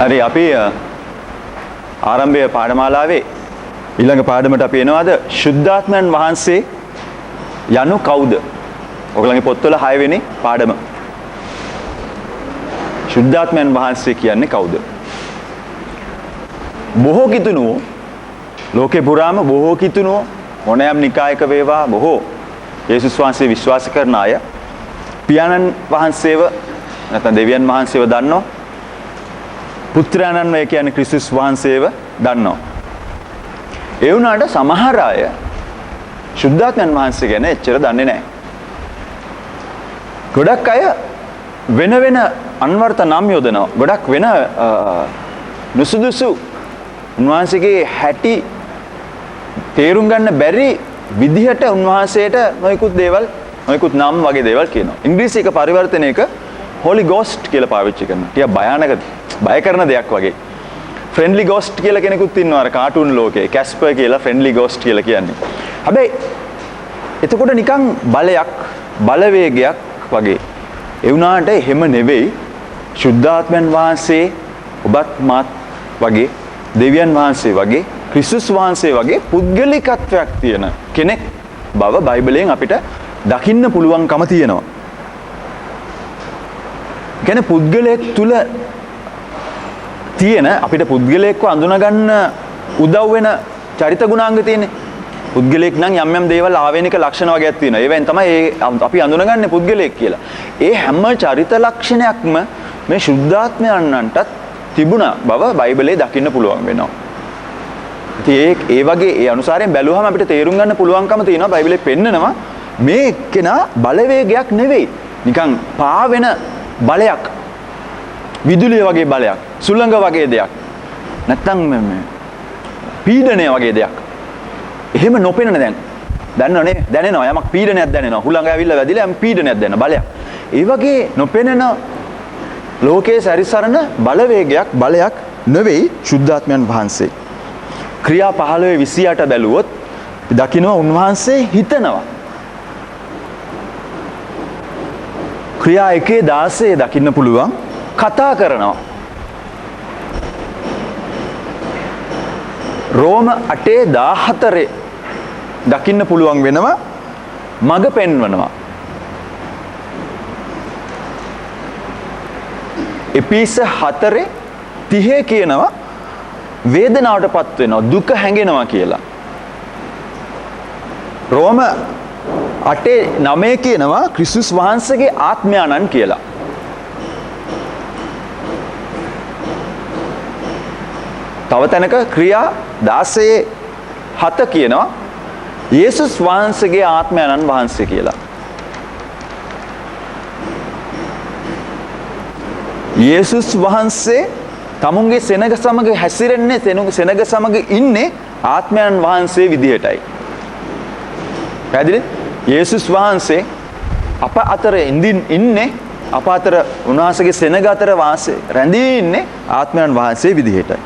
හරි අපි ආරම්භයේ පාඩමාලාවේ ඊළඟ පාඩමට අපි එනවාද ශුද්ධාත්මයන් වහන්සේ යනු කවුද? ඔයගලගේ පොත්වල 6 වෙනි පාඩම. ශුද්ධාත්මයන් වහන්සේ කියන්නේ කවුද? බොහෝ කිතුණුවෝ ලෝකේ පුරාම බොහෝ කිතුණුවෝ මොනෑම් නිකායක වේවා බොහෝ යේසුස් වහන්සේ විශ්වාස කරන අය පියාණන් වහන්සේව නැත්නම් දෙවියන් වහන්සේව දන්නවා. පුත්‍රයාණන් වේ කියන්නේ ක්‍රිස්තුස් වහන්සේව දන්නවා. ඒ වුණාට සමහර අය ශුද්ධාත්මයන් වහන්සේ ගැන එච්චර දන්නේ නැහැ. ගොඩක් අය වෙන වෙන අන්වර්ථ නම් යොදනවා. ගොඩක් වෙන නුසුදුසු උන්වහන්සේගේ හැටි තේරුම් ගන්න බැරි විදිහට උන්වහන්සේට නොයෙකුත් දේවල් නොයෙකුත් නම් වගේ දේවල් කියනවා. ඉංග්‍රීසි එක පරිවර්තනයක Holy Ghost කියලා පාවිච්චි කරනවා. ටික භයානක බය කරන දෙයක් වගේ. Friendly Ghost කියලා කෙනෙකුත් ඉන්නවා අර කාටුන් ලෝකේ. Casper කියලා Friendly Ghost කියලා කියන්නේ. හැබැයි එතකොට නිකන් බලයක් බලවේගයක් වගේ. ඒ වුණාට එහෙම නෙවෙයි. ශුද්ධාත්මයන් වහන්සේ ඔබත් මාත් වගේ දෙවියන් වහන්සේ වගේ ක්‍රිස්තුස් වහන්සේ වගේ පුද්ගලිකත්වයක් තියෙන කෙනෙක් බව බයිබලයෙන් අපිට දකින්න පුළුවන්කම තියෙනවා. කියන්නේ පුද්ගලයෙක් තුල තියෙන අපිට පුද්ගලයෙක්ව අඳුනගන්න උදව් වෙන චරිත ගුණාංග තියෙන්නේ. පුද්ගලයෙක් නම් යම් යම් දේවල් ආවේනික ලක්ෂණ වගේක් තියෙනවා. ඒවෙන් තමයි අපි අඳුනගන්නේ පුද්ගලයෙක් කියලා. ඒ හැම චරිත ලක්ෂණයක්ම මේ ශුද්ධාත්මයන්න්ටත් තිබුණ බව බයිබලයේ දකින්න පුළුවන් වෙනවා. ඉතින් ඒ වගේ ඒ අනුසාරයෙන් බැලුවහම අපිට තේරුම් ගන්න පුළුවන්කම තියෙනවා බයිබලයේ පෙන්නනවා මේ එක්කෙනා බලවේගයක් නෙවෙයි. නිකන් පාවෙන බලයක්. විදුලිය වගේ බලයක්. සුළඟ වගේ දෙයක්. නැත්තම් මේ පීඩනය වගේ දෙයක්. එහෙම නොපෙනෙන දැන්. දන්නවනේ දැනෙනවා යමක් පීඩනයක් දැනෙනවා. හුළඟ ඇවිල්ලා වැදිලා යම් පීඩනයක් දැනෙන බලයක්. ඒ වගේ නොපෙනෙන ලෝකයේ සැරිසරන බලවේගයක් බලයක් නෙවෙයි ශුද්ධාත්මයන් වහන්සේ. ක්‍රියා 15:28 බැලුවොත් දකින්න උන්වහන්සේ හිතනවා. ක්‍රියා 1:16 දකින්න පුළුවන් කතා කරනවා. රෝම 8:14 දකින්න පුළුවන් වෙනවා මඟ පෙන්වනවා. එපිස 4:30 කියනවා වේදනාවටපත් වෙනවා දුක හැඟෙනවා කියලා. රෝම 8:9 කියනවා ක්‍රිස්තුස් වහන්සේගේ ආත්මයාණන් කියලා. තව තැනක ක්‍රියා 16:7 කියනවා යේසුස් වහන්සේගේ ආත්මයාණන් වහන්සේ කියලා. යේසුස් වහන්සේ තමුන්ගේ සෙනග සමග හැසිරෙන්නේ සෙනග සමග ඉන්නේ ආත්මයන් වහන්සේ විදිහටයි. පැහැදිලිද? යේසුස් වහන්සේ අප අතර ඉන්නේ අප අතර උන්වහන්සේගේ සෙනග අතර වාසය රැඳී ඉන්නේ ආත්මයන් වහන්සේ විදිහටයි.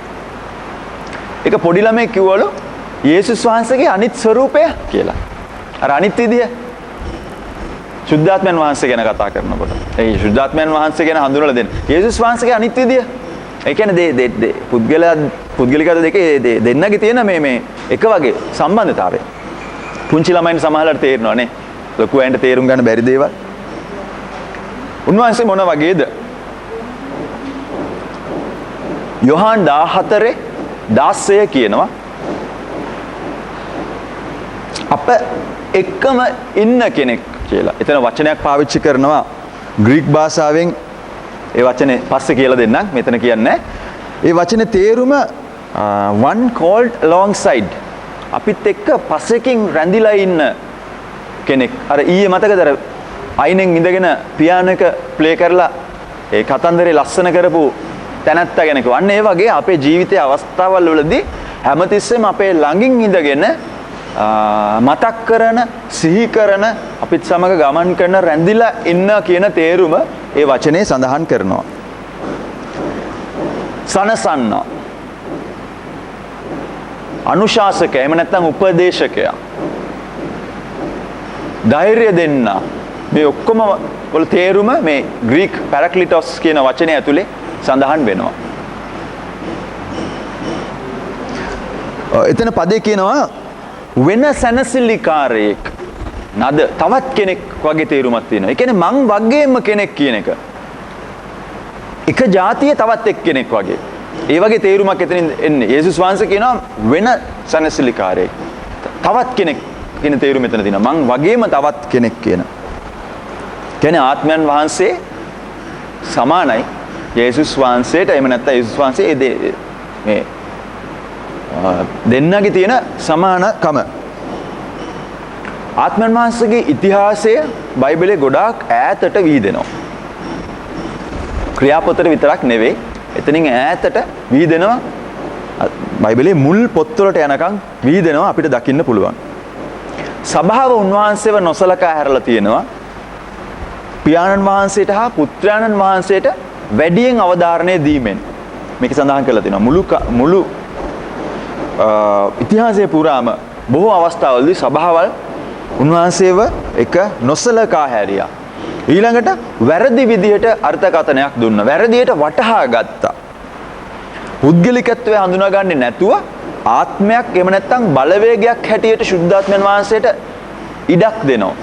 ඒක පොඩි ළමයි කිව්වලු යේසුස් වහන්සේගේ අනිත් ස්වરૂපය කියලා. අර අනිත් විදිය ශුද්ධාත්මයන් වහන්සේ ගැන කතා කරනකොට ඒ ශුද්ධාත්මයන් වහන්සේ ගැන හඳුනලා දෙන්න. යේසුස් වහන්සේගේ අනිත් විදිය. ඒ කියන්නේ පුද්ගලිකද දෙකේ දෙන්නගේ තියෙන මේ එක වගේ සම්බන්ධතාවය. පුංචි ළමයින්ට සමහරවල්ට තේරෙනවා නේ. ලොකු අයන්ට තේරුම් ගන්න බැරි දේවල්. උන්වහන්සේ මොන වගේද? යොහාන් 14:16 කියනවා අප එක්කම ඉන්න කෙනෙක් කියලා. එතන වචනයක් පාවිච්චි කරනවා ග්‍රීක භාෂාවෙන්. ඒ වචනේ පස්සේ කියලා දෙන්නම්. මෙතන කියන්නේ ඒ වචනේ තේරුම one called alongside. අපිත් එක්ක පස්සකින් රැඳිලා ඉන්න කෙනෙක්. අර ඊයේ මතකද අර අයිනෙන් ඉඳගෙන පියානෝ එක ප්ලේ කරලා ඒ කතන්දරේ ලස්සන කරපු තැනත්තා කෙනෙක්. වන්න ඒ වගේ අපේ ජීවිතයේ අවස්ථාවල් වලදී හැමතිස්සෙම අපේ ළඟින් ඉඳගෙන මතක් කරන සිහි කරන අපිත් සමග ගමන් කරන රැඳිලා ඉන්න කියන තේරුම ඒ වචනේ සඳහන් කරනවා. සනසන්න අනුශාසක එහෙම නැත්නම් උපදේශකයා ධෛර්ය දෙන්න මේ ඔක්කොම වල තේරුම මේ ග්‍රීක පැරක්ලිටොස් කියන වචනේ ඇතුලේ සඳහන් වෙනවා. එතන පදේ කියනවා වෙන සැනසිලිකාරයෙක්. නද තවත් කෙනෙක් වගේ තේරුමක් තියෙනවා. ඒ කියන්නේ මං වගේම කෙනෙක් කියන එක. එක જાතියේ තවත් එක්කෙනෙක් වගේ. ඒ වගේ තේරුමක් එතනින් එන්නේ. යේසුස් වහන්සේ කියනවා වෙන සැනසිලිකාරයෙක්. තවත් කෙනෙක් කියන තේරුම එතන තියෙනවා. මං වගේම තවත් කෙනෙක් කියන. කියන්නේ ආත්මයන් වහන්සේ සමානයි යේසුස් වහන්සේට. එහෙම නැත්නම් යේසුස් වහන්සේ මේ දෙන්නගේ තියෙන සමානකම. ආත්මයන් වහන්සේගේ ඉතිහාසය බයිබලයේ ගොඩාක් ඈතට විහිදෙනවා. ක්‍රියාපොතට විතරක් නෙවෙයි, එතනින් ඈතට විහිදෙනවා. බයිබලයේ මුල් පොත්වලට යනකම් විහිදෙනවා අපිට දකින්න පුළුවන්. සභාව උන්වහන්සේව නොසලකා හැරලා තියෙනවා. පියාණන් වහන්සේට හා පුත්‍රයන්න් වහන්සේට වැඩියෙන් අවධාරණය දීමෙන් මේක සඳහන් කරලා තියෙනවා. මුළු ඉතිහාසයේ පුරාම බොහෝ අවස්ථාවලදී සභාවල් උන්වහන්සේව එක නොසලකා හැරියා. ඊළඟට වැරදි විදිහට අර්ථකථනයක් දුන්නා. වැරදියට වටහා ගත්තා. පුද්ගලිකත්වය හඳුනාගන්නේ නැතුව ආත්මයක් එහෙම නැත්නම් බලවේගයක් හැටියට ශුද්ධාත්මයන් වහන්සේට ඉඩක් දෙනවා.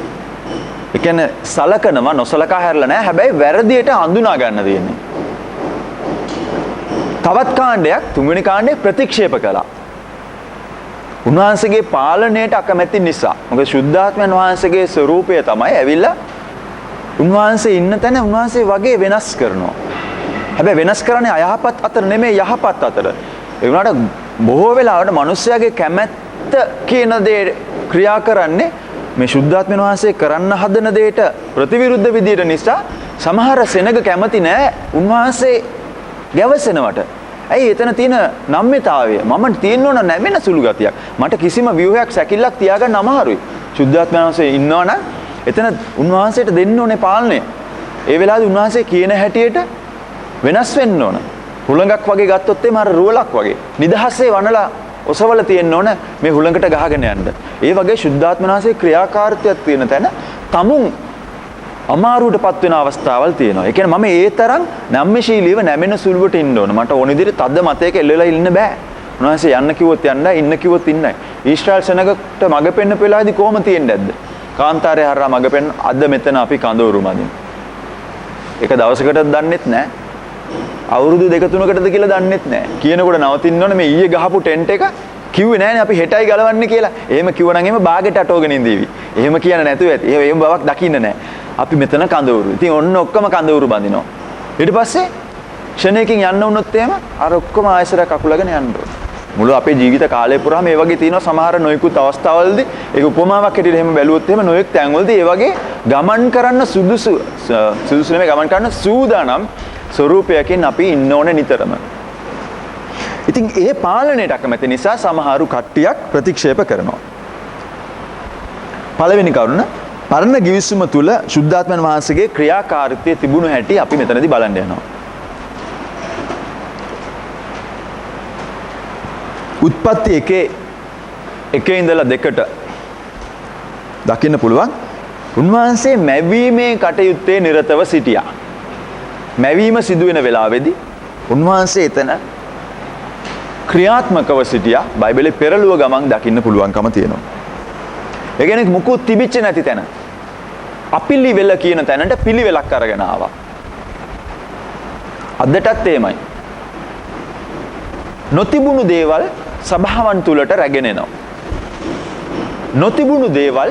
ඒ කියන්නේ සලකනවා නොසලකා හැරලා නැහැ. හැබැයි වැරදියට හඳුනා ගන්න තියෙන්නේ. තවත් කාණ්ඩයක් තුන්වෙනි කාණ්ඩේ ප්‍රතික්ෂේප කළා. උන්වහන්සේගේ පාලනයට අකමැති නිසා. මොකද ශුද්ධාත්මයන් වහන්සේගේ ස්වરૂපය තමයි ඇවිල්ලා උන්වහන්සේ ඉන්න තැන උන්වහන්සේ වගේ වෙනස් කරනවා. හැබැයි වෙනස් කරන්නේ අයහපත් අතර නෙමෙයි යහපත් අතර. ඒ වුණාට බොහෝ වෙලාවට මිනිස්යාගේ කැමැත්ත කියන දේ ක්‍රියා කරන්නේ මේ ශුද්ධාත්මයන් වහන්සේ කරන්න හදන දෙයට ප්‍රතිවිරුද්ධ විදියට නිසා සමහර සෙනග කැමති නෑ උන්වහන්සේ ගැවසෙනවට. ඇයි එතන තියෙන නම්‍යතාවය? මම තියෙන්න ඕන නැවෙන සුළු ගතියක්. මට කිසිම ව්‍යුහයක් සැකිල්ලක් තියාගන්න අමාරුයි. ශුද්ධාත්මයන් වහන්සේ ඉන්නවනම් එතන උන්වහන්සේට දෙන්න ඕනේ පාලනය. ඒ වෙලාවේදී උන්වහන්සේ කියන හැටියට වෙනස් වෙන්න ඕන. හුළඟක් වගේ ගත්තොත් එහම අර රුවලක් වගේ. නිදහසේ වනලා ඔසවල තියෙන්න ඕන මේ හුළඟට ගහගෙන යන්න. ඒ වගේ ශුද්ධාත්මයන් වහන්සේ ක්‍රියාකාරීත්වයක් තියෙන තැන තමුන් අමාරුවටපත් වෙන අවස්ථාවල් තියෙනවා. ඒ කියන්නේ මම ඒ තරම් නම්‍යශීලීව නැමෙන සුළුවට ඉන්න ඕන. මට ඕන විදිහට තද මතයක එල්ලලා ඉන්න බෑ. උන්වහන්සේ යන්න කිව්වොත් යන්නයි, ඉන්න කිව්වොත් ඉන්නයි. ඊශ්‍රායල් සෙනගට මඟ පෙන්න වෙලාවේදී කොහොම තියෙන්නේ නැද්ද? කාන්තාරේ හරහා මඟ පෙන්න අද මෙතන අපි කඳවුරු මදින්. ඒක දවසකටත් දන්නෙත් නෑ. අවුරුදු 2-3කටද කියලා දන්නෙත් නෑ. කියනකොට නවතින්න ඕනේ මේ ඊයේ ගහපු ටෙන්ට් එක කිව්වේ නෑනේ අපි හෙටයි ගලවන්නේ කියලා. එහෙම කිව්වනම් එහෙම බාගෙට අටවගෙන ඉඳීවි. එහෙම කියන්න නැතුව ඇති. එහෙම බවක් දකින්න නෑ. අපි මෙතන කඳවුරු. ඉතින් ඔන්න ඔක්කොම කඳවුරු බඳිනවා. ඊට පස්සේ ක්ෂණයකින් යන්න වුණොත් එහෙම අර ඔක්කොම ආයසරයක් අකුලගෙන යන්න ඕනේ. මුළු අපේ ජීවිත කාලය පුරාම මේ වගේ තියෙනවා සමහර නොයෙකුත් අවස්ථාවලදී ඒක උපමාවක් හැටියට එහෙම බැලුවොත් එහෙම නොයෙක් තැන්වලදී ඒ වගේ ගමන් කරන්න සුදුසු නෙමෙයි ගමන් කරන්න සූදානම් ස්වරූපයකින් අපි ඉන්න ඕනේ නිතරම. ඉතින් ඒ පාලනයට අකමැති නිසා සමහරු කට්ටියක් ප්‍රතික්ෂේප කරනවා. පළවෙනි කරුණ පරණ ගිවිසුම තුල ශුද්ධාත්මයන් වහන්සේගේ ක්‍රියාකාරීත්වය තිබුණු හැටි අපි මෙතනදී බලන්න යනවා. උත්පත්ති එකේ ඉඳලා 2ට දකින්න පුළුවන් උන්වහන්සේ මැවීමේ කටයුත්තේ නිරතව සිටියා. මැවීම සිදු වෙන වෙලාවේදී උන්වහන්සේ එතන ක්‍රියාත්මකව සිටියා. බයිබලයේ පෙරළුව ගමන් දකින්න පුළුවන්කම තියෙනවා. ඒ කියන්නේ මුකුත් තිබිච්ච නැති තැන. අපිලිවෙල කියන තැනට පිළිවෙලක් අරගෙන ආවා. අදටත් එහෙමයි. නොතිබුණු දේවල් සභාවන් තුලට රැගෙන එනවා. නොතිබුණු දේවල්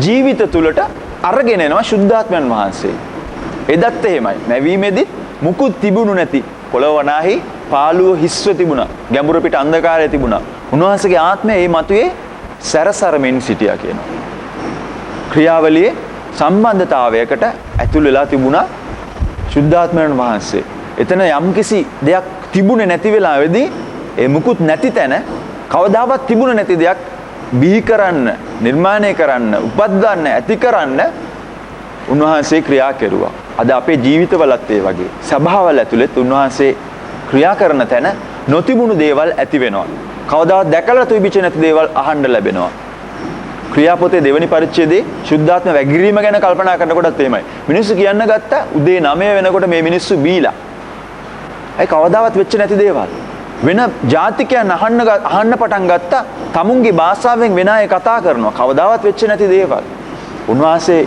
ජීවිත තුලට අරගෙන එනවා ශුද්ධාත්මයන් වහන්සේ. එදත් එහෙමයි. නැවීමේදී මුකුත් තිබුණු නැති පොළොවනාහි පාළුව හිස්ව තිබුණා. ගැඹුර පිට අන්ධකාරය තිබුණා. උන්වහන්සේගේ ආත්මය මේ මතුවේ සැරසරමින් සිටියා කියනවා. ක්‍රියාවලියේ සම්බන්ධතාවයකට ඇතුල් වෙලා තිබුණා ශුද්ධාත්මයන් වහන්සේ. එතන යම්කිසි දෙයක් තිබුණේ නැති වෙලාවේදී ඒ මුකුත් නැති තැන කවදාවත් තිබුණ නැති දෙයක් බිහි කරන්න, නිර්මාණය කරන්න, උපද්දවන්න, ඇති කරන්න උන්වහන්සේ ක්‍රියා කෙරුවා. අද අපේ ජීවිතවලත් ඒ වගේ සභාවල් ඇතුළෙත් උන්වහන්සේ ක්‍රියා කරන තැන නොතිබුණු දේවල් ඇති වෙනවා. කවදාවත් දැකලා තිබිච්ච නැති දේවල් අහන්න ලැබෙනවා. ක්‍රියාපොතේ දෙවෙනි පරිච්ඡේදයේ ශුද්ධාත්ම වැගිරීම ගැන කල්පනා කරනකොටත් එහෙමයි. මිනිස්සු කියන්න ගත්තා උදේ 9 වෙනකොට මේ මිනිස්සු බීලා. ඒ කවදාවත් වෙච්ච නැති දේවල්. වෙන ජාතිකයන් අහන්න පටන් ගත්තා. තමුන්ගේ භාෂාවෙන් වෙන අය කතා කරනවා. කවදාවත් වෙච්ච නැති දේවල්. උන්වහන්සේ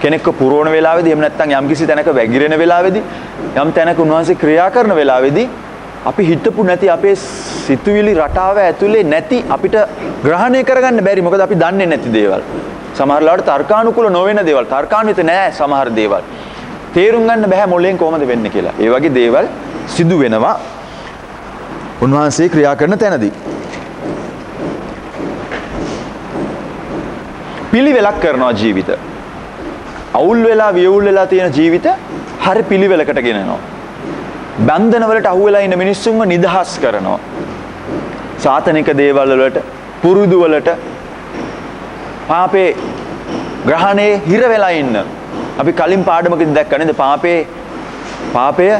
කෙනෙක්ව පුරවන වෙලාවේදී එහෙම නැත්නම් යම්කිසි තැනක වැగిරෙන වෙලාවේදී යම් තැනක උන්වහන්සේ ක්‍රියා කරන වෙලාවේදී අපි හිතපු නැති අපේ සිතුවිලි රටාව ඇතුලේ නැති අපිට ග්‍රහණය කරගන්න බැරි මොකද අපි දන්නේ නැති දේවල්. සමහර ලාවට තර්කානුකූල නොවන දේවල්, තර්කාන්විත නෑ සමහර දේවල්. තේරුම් ගන්න බෑ මොලෙන් කොහොමද වෙන්නේ කියලා. ඒ වගේ දේවල් සිදු වෙනවා උන්වහන්සේ ක්‍රියා කරන තැනදී. පිළිවෙලක් කරනවා ජීවිත. අවුල් වෙලා වියවුල් වෙලා තියෙන ජීවිත හරි පිළිවෙලකට ගෙනනවා. බන්ධන වලට අහු වෙලා ඉන්න මිනිස්සුන්ව නිදහස් කරනවා. සාතනික දේවල් වලට, පුරුදු වලට, පාපේ ග්‍රහණේ හිර වෙලා ඉන්න. අපි කලින් පාඩමකදී දැක්කා නේද පාපය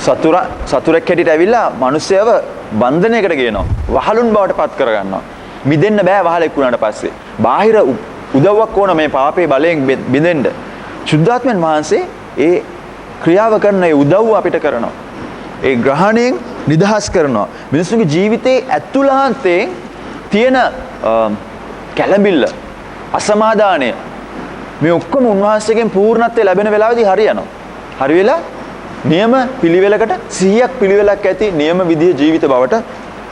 සතුරෙක් හැටියට ඇවිල්ලා මිනිස්සයව බන්ධනයකට ගේනවා. වහලුන් බවට පත් කරගන්නවා. මිදෙන්න බෑ වහලෙක් වුණාට පස්සේ. බාහිර උදව්වක් ඕන මේ පාපේ බලයෙන් බිඳෙන්න. සුද්ධාත්මයන් වහන්සේ ඒ ක්‍රියාව කරන ඒ උදව්ව අපිට කරනවා. ඒ ග්‍රහණයෙන් නිදහස් කරනවා. මිනිස්සුන්ගේ ජීවිතේ ඇතුළාන්තේ තියෙන කැළඹිල්ල, අසමාදානය මේ ඔක්කොම උන්වහන්සේගෙන් පූර්ණත්වය ලැබෙන වෙලාවේදී හරියනවා. හරි වෙලා නියම පිළිවෙලකට 100ක් පිළිවෙලක් ඇති නියම විදිහේ ජීවිත බවට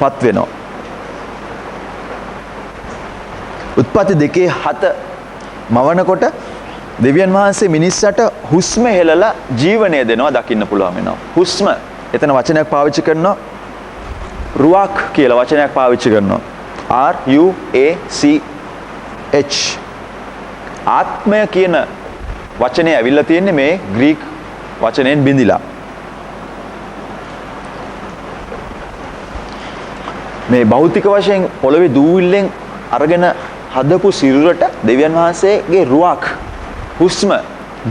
පත් වෙනවා. උත්පත්ති 2:7 මවනකොට දෙවියන් වහන්සේ මිනිස්සට හුස්ම හෙලලා ජීවනය දෙනවා දකින්න පුළුවන් වෙනවා. හුස්ම එතන වචනයක් පාවිච්චි කරනවා රුවක් කියලා වචනයක් පාවිච්චි කරනවා. RUACH ආත්මය කියන වචනේ ඇවිල්ලා තියෙන්නේ මේ ග්‍රීක වචනයෙන් බිඳිලා. මේ භෞතික වශයෙන් පොළවේ දූවිල්ලෙන් අරගෙන හදපු සිරුරට දෙවියන් වහන්සේගේ රුවක් හුස්ම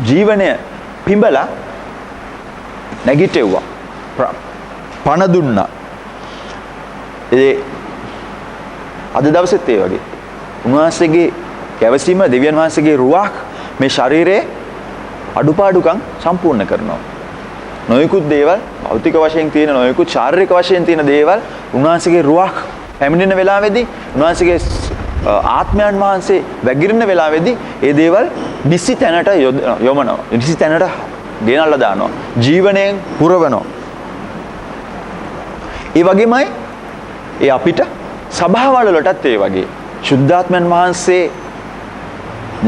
ජීවනය පිඹලා නැගිටෙව්වා. පණ දුන්නා. ඒ අද දවසෙත් ඒ වගේ. උන්වහන්සේගේ කැවසීම දෙවියන් වහන්සේගේ රුවක් මේ ශරීරයේ අඩුපාඩුකම් සම්පූර්ණ කරනවා. නොයෙකුත් දේවල් භෞතික වශයෙන් තියෙන නොයෙකුත් ශාරීරික වශයෙන් තියෙන දේවල් උන්වහන්සේගේ රුවක් පැමිණෙන වෙලාවේදී උන්වහන්සේගේ ආත්මයන් වහන්සේ වැగిරෙන වෙලාවේදී ඒ දේවල් නිසි තැනට යොමනවා. නිසි තැනට ගෙනල්ලා දානවා. ජීවණයෙන් පුරවනවා. ඒ වගේමයි ඒ අපිට සභාවල වලටත් ඒ වගේ සුද්ධාත්මයන් වහන්සේ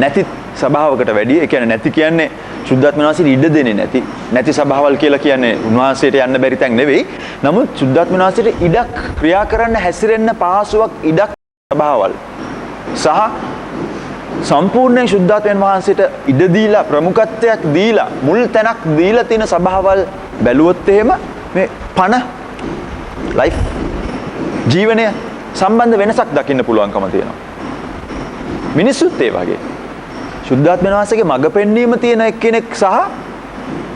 නැති සභාවකට වැඩිය, ඒ කියන්නේ නැති කියන්නේ සුද්ධාත්මයන් වහන්සේට ඉඩ දෙන්නේ නැති සභාවල් කියලා කියන්නේ උන්වහන්සේට යන්න බැරි තැන් නෙවෙයි. නමුත් සුද්ධාත්මයන් වහන්සේට ඉඩක් ක්‍රියා කරන්න හැසිරෙන්න පහසුවක් ඉඩක් සභාවල් සහ සම්පූර්ණයෙන් සුද්ධාත්මයන් වහන්සේට ඉඩ දීලා ප්‍රමුඛත්වයක් දීලා මුල් තැනක් දීලා තියෙන සභාවල් බැලුවොත් එහෙම මේ පණ ලයිෆ් ජීවනය සම්බන්ධ වෙනසක් දකින්න පුළුවන්කම තියෙනවා. මිනිස්සුත් ඒ වගේ. සුද්ධාත්මයන් වහන්සේගේ මඟ පෙන්වීම තියෙන එක්කෙනෙක් සහ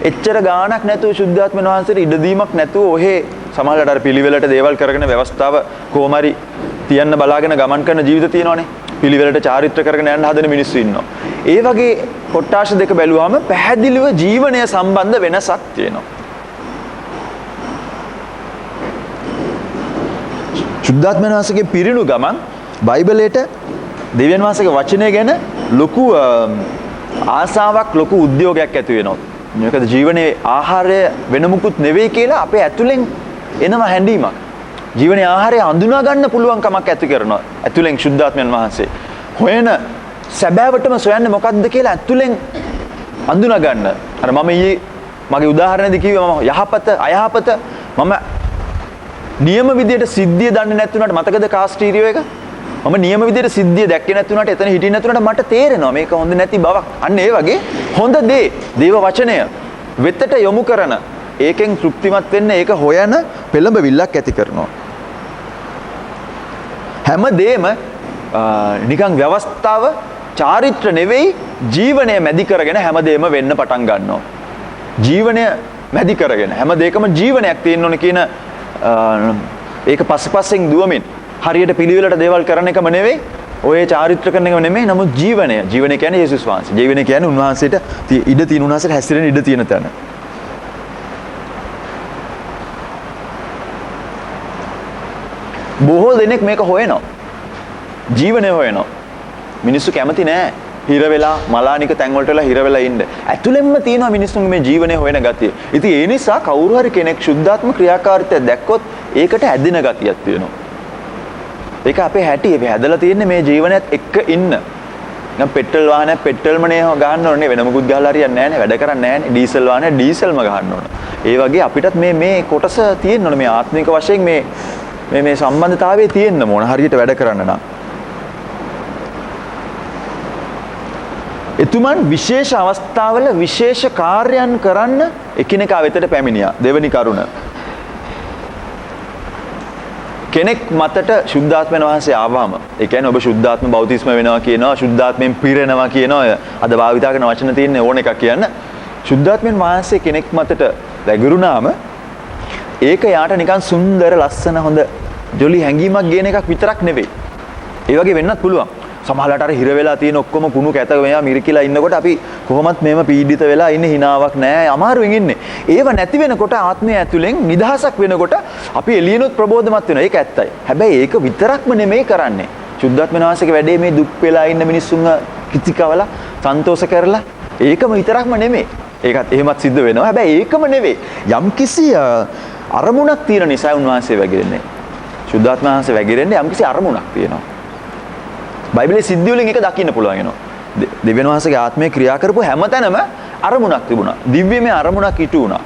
එච්චර ගාණක් නැතුව සුද්ධාත්මයන් වහන්සේට ඉඩ දීමක් නැතුව ඔහේ සමහරවිට අර පිළිවෙලට දේවල් කරගෙන ව්‍යවස්ථාව කොහොමරි තියන්න බලාගෙන ගමන් කරන ජීවිත තියෙනවනේ. පිළිවෙලට චාරිත්‍ර කරගෙන යන්න හදන මිනිස්සු ඉන්නවා. ඒ වගේ කොට්ටාශ දෙක බැලුවාම පැහැදිලිව ජීවනය සම්බන්ධ වෙනසක් තියෙනවා. සුද්ධාත්මයන් වහන්සේගේ පිරිණු ගමන් බයිබලයට දෙවියන් වහන්සේගේ වචනය ගැන ලොකු ආසාවක් ලොකු උද්‍යෝගයක් ඇති වෙනවා. මොකද ජීවනයේ ආහාරය වෙන මුකුත් නෙවෙයි කියලා අපේ ඇතුලෙන් එනවා හැඟීමක්. ජීවනයේ ආහාරය හඳුනා ගන්න පුළුවන් කමක් ඇති කරනවා. ඇතුලෙන් සුද්ධාත්මයන් වහන්සේ හොයන සැබෑවටම සොයන්නේ මොකක්ද කියලා ඇතුලෙන් හඳුනා ගන්න. අර මම ඊයේ මගේ උදාහරණෙදි කිව්වේ මම යහපත අයහපත මම නියම විදියට සිද්ධිය දන්නේ නැතුණාට මතකද කාස්ටීරියෝ එක? මම නියම විදියට සිද්ධිය දැක්කේ නැතුණාට එතන හිටියේ නැතුණාට මට තේරෙනවා මේක හොඳ නැති බවක්. අන්න ඒ වගේ හොඳ දේ දේව වචනය වෙතට යොමු කරන ඒකෙන් තෘප්තිමත් වෙන්න ඒක හොයන පෙළඹවිල්ලක් ඇති කරනවා. හැම දෙම නිකන් ව්‍යවස්ථාව චාරිත්‍ර නෙවෙයි ජීවනය මැදි කරගෙන හැම දෙම වෙන්න පටන් ගන්නවා. ජීවනය මැදි කරගෙන හැම දෙයකම ජීවනයක් තියෙන්න ඕන කියන ඒක පස්සෙන් දුවමින් හරියට පිළිවෙලට දේවල් කරන එකම නෙවෙයි ඔය චාරිත්‍ර කරන එකම නෙමෙයි නමුත් ජීවනය කියන්නේ යේසුස් වහන්සේ. ජීවනය කියන්නේ උන්වහන්සේට ඉඩ තියෙන උන්වහන්සේට හැසිරෙන ඉඩ තියෙන තැන. බොහෝ දෙනෙක් මේක හොයනවා. ජීවනය හොයනවා. මිනිස්සු කැමති නෑ හිර වෙලා මලානික තැන් වලට වෙලා හිර වෙලා ඉන්න. ඇතුළෙන්ම තියෙනවා මිනිස්සුන්ගේ මේ ජීවනය හොයන ගතිය. ඉතින් ඒ නිසා කවුරු හරි කෙනෙක් සුද්ධාත්ම ක්‍රියාකාරීත්වය දැක්කොත් ඒකට ඇදෙන ගතියක් තියෙනවා. ඒක අපේ හැටි. අපි හැදලා තියෙන්නේ මේ ජීවනයත් එක්ක ඉන්න. නම් පෙට්‍රල් වාහනයක් පෙට්‍රල්මනේ ගහන්න ඕනේ. වෙන මොකුත් ගහලා හරියන්නේ නෑනේ. වැඩ කරන්නේ නෑනේ. ඩීසල් වාහනයක් ඩීසල්ම ගහන්න ඕන. ඒ වගේ අපිටත් මේ කොටස තියෙන්න ඕනේ. මේ ආත්මික වශයෙන් මේ සම්බන්ධතාවයේ තියෙන්න ඕන හරියට වැඩ කරන්න නම්. එතුමන් විශේෂ අවස්ථාවල විශේෂ කාර්යයන් කරන්න එකිනෙකා වෙතට පැමිණියා. දෙවෙනි කරුණ. කෙනෙක් මතට ශුද්ධාත්මයන් වහන්සේ ආවම, ඒ කියන්නේ ඔබ ශුද්ධාත්ම බෞතිස්ම වෙනවා කියනවා, ශුද්ධාත්මයෙන් පිරෙනවා කියනවා. අද භාවිතා කරන වචන තියෙන ඕන එකක් කියන්න. ශුද්ධාත්මයන් වහන්සේ කෙනෙක් මතට වැගිරුණාම ඒක යාට නිකන් සුන්දර ලස්සන හොඳ ජොලි හැඟීමක් ගේන එකක් විතරක් නෙවෙයි. ඒ වගේ වෙන්නත් පුළුවන්. සමහරවිට අර හිර වෙලා තියෙන ඔක්කොම කුණු කැත මෙයා මිරිකිලා ඉන්නකොට අපි කොහොමත් මේව පීඩිත වෙලා ඉන්නේ හිනාවක් නැහැ අමාරුවෙන් ඉන්නේ. ඒව නැති වෙනකොට ආත්මය ඇතුලෙන් නිදහසක් වෙනකොට අපි එළියනොත් ප්‍රබෝධමත් වෙනවා. ඒක ඇත්තයි. හැබැයි ඒක විතරක්ම නෙමෙයි කරන්නේ. සුද්ධාත්ම වාසික වැඩේ මේ දුක් වෙලා ඉන්න මිනිස්සුන්ව කිචිකවලා සන්තෝෂ කරලා ඒකම විතරක්ම නෙමෙයි. ඒකත් එහෙමත් සිද්ධ වෙනවා. හැබැයි ඒකම නෙවෙයි. යම්කිසි අරමුණක් තියෙන නිසා උන්වහන්සේ වැగిරෙන්නේ. සුද්ධාත්ම වාසික වැగిරෙන්නේ යම්කිසි අරමුණක් තියෙනවා. බයිබලයේ සිද්ධි වලින් එක දකින්න පුළුවන් වෙනවා. දෙවියන් වහන්සේගේ ආත්මය ක්‍රියා කරපු හැමතැනම අරමුණක් තිබුණා. දිව්‍යමය අරමුණක් ඉටු වුණා.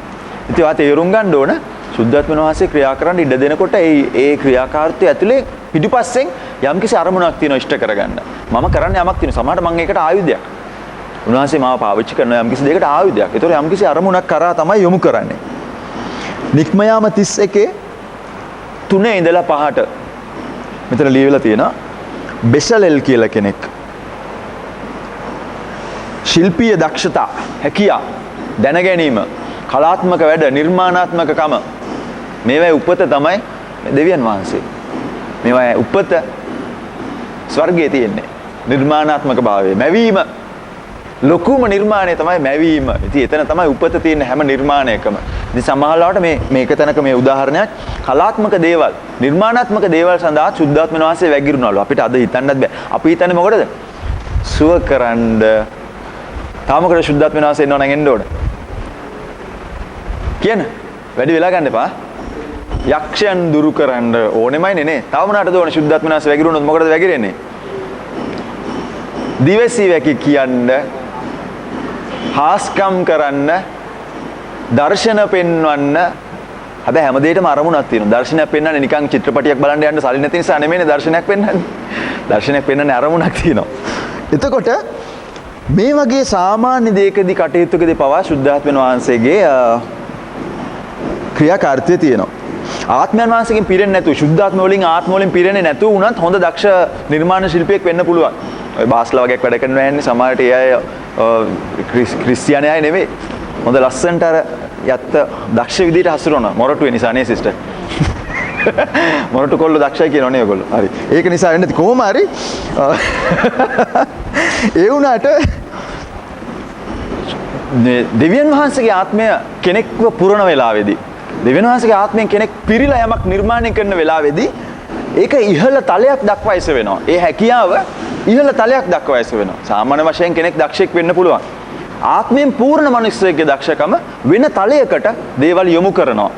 ඉතින් ඔයා තේරුම් ගන්න ඕන සුද්ධාත්ම වහන්සේ ක්‍රියා කරන්න ඉඩ දෙනකොට ඒ ක්‍රියාකාරීත්වය ඇතුලේ පිටිපස්සෙන් යම්කිසි අරමුණක් තියෙනවා ඉෂ්ට කරගන්න. මම කරන්නේ යමක් තියෙනවා. සමහරට මම ඒකට ආයුධයක්. උන්වහන්සේ මාව පාවිච්චි කරන යම්කිසි දෙයකට ආයුධයක්. ඒතකොට යම්කිසි අරමුණක් කරා තමයි යොමු කරන්නේ. නික්මයාම 31 3 ඉඳලා 5ට මෙතන ලියවිලා තියෙනවා. බෙසලෙල් කියලා කෙනෙක්. ශිල්පීය දක්ෂතා, හැකියා, දැන ගැනීම, කලාත්මක වැඩ, නිර්මාණාත්මකකම මේවායේ උපත තමයි දෙවියන් වහන්සේ. මේවායේ උපත ස්වර්ගයේ තියෙන්නේ. නිර්මාණාත්මක භාවය, මැවීම. ලොකුම නිර්මාණය තමයි මැවීම. ඉතින් එතන තමයි උපත තියෙන හැම නිර්මාණයකම. ඉතින් සමහරවිට මේක තැනක මේ උදාහරණයක් කලාත්මක දේවල්, නිර්මාණාත්මක දේවල් සඳහා සුද්ධාත්ම වාසයේ වැගිරුණාලු. අපිට අද හිතන්නත් බෑ. අපි හිතන්නේ මොකටද? සුවකරන්න. තාමකට සුද්ධාත්ම වාසයේ එන්න ඕන නම් එන්න ඕන. කියන වැඩි වෙලා ගන්න එපා. යක්ෂයන් දුරු කරන්න ඕනෙමයිනේ නේ. තව මොනකටද ඕන සුද්ධාත්ම වාසයේ වැගිරුණොත් මොකටද වැගිරෙන්නේ? දිවසි වැකි කියන්න, හාස්කම් කරන්න, දර්ශන පෙන්වන්න. හැබැයි හැම දෙයකම අරමුණක් තියෙනවා. දර්ශනයක් පෙන්වන්නේ නිකන් චිත්‍රපටියක් බලන්න යන්න සල්ලි නැති නිසා නෙමෙයිනේ දර්ශනයක් පෙන්වන්නේ. දර්ශනයක් පෙන්වන්නේ අරමුණක් තියෙනවා. එතකොට මේ වගේ සාමාන්‍ය දෙයකදී කටයුත්තකදී පවා සුද්ධාත්මයන් වහන්සේගේ ක්‍රියාකාරීත්වය තියෙනවා. ආත්මයන් වහන්සේගෙන් පිරෙන්නේ නැතුව, සුද්ධාත්ම වලින් ආත්ම වලින් පිරෙන්නේ නැතුව වුණත් හොඳ දක්ෂ නිර්මාණ ශිල්පියෙක් වෙන්න පුළුවන්. ඔය බාස්ලා වගේක් වැඩ කරනවා යන්නේ සමහරට ඒ අය ක්‍රිස්තියානි අය නෙවෙයි. හොඳ ලස්සනට අර යත්ත දක්ෂ විදිහට හසුරවනවා. මොරටුවේ නිසා නේ සිස්ටර්. මොරටු කොල්ල දක්ෂයි කියනවනේ ඔයගොල්ලෝ. හරි. ඒක නිසා වෙන්නේ කොහොම හරි ඒ වුණාට දෙවියන් වහන්සේගේ ආත්මය කෙනෙක්ව පුරන වෙලාවේදී, දෙවියන් වහන්සේගේ ආත්මයෙන් කෙනෙක් පිරීලා යමක් නිර්මාණය කරන වෙලාවේදී ඒක ඉහළ තලයක් දක්වා ඉස වෙනවා. ඒ හැකියාව ඉහළ තලයක් දක්වා ඉස වෙනවා. සාමාන්‍ය වශයෙන් කෙනෙක් දක්ෂෙක් වෙන්න පුළුවන්. ආත්මයෙන් පූර්ණ මනුස්සයෙක්ගේ දක්ෂකම වෙන තලයකට දේවල් යොමු කරනවා.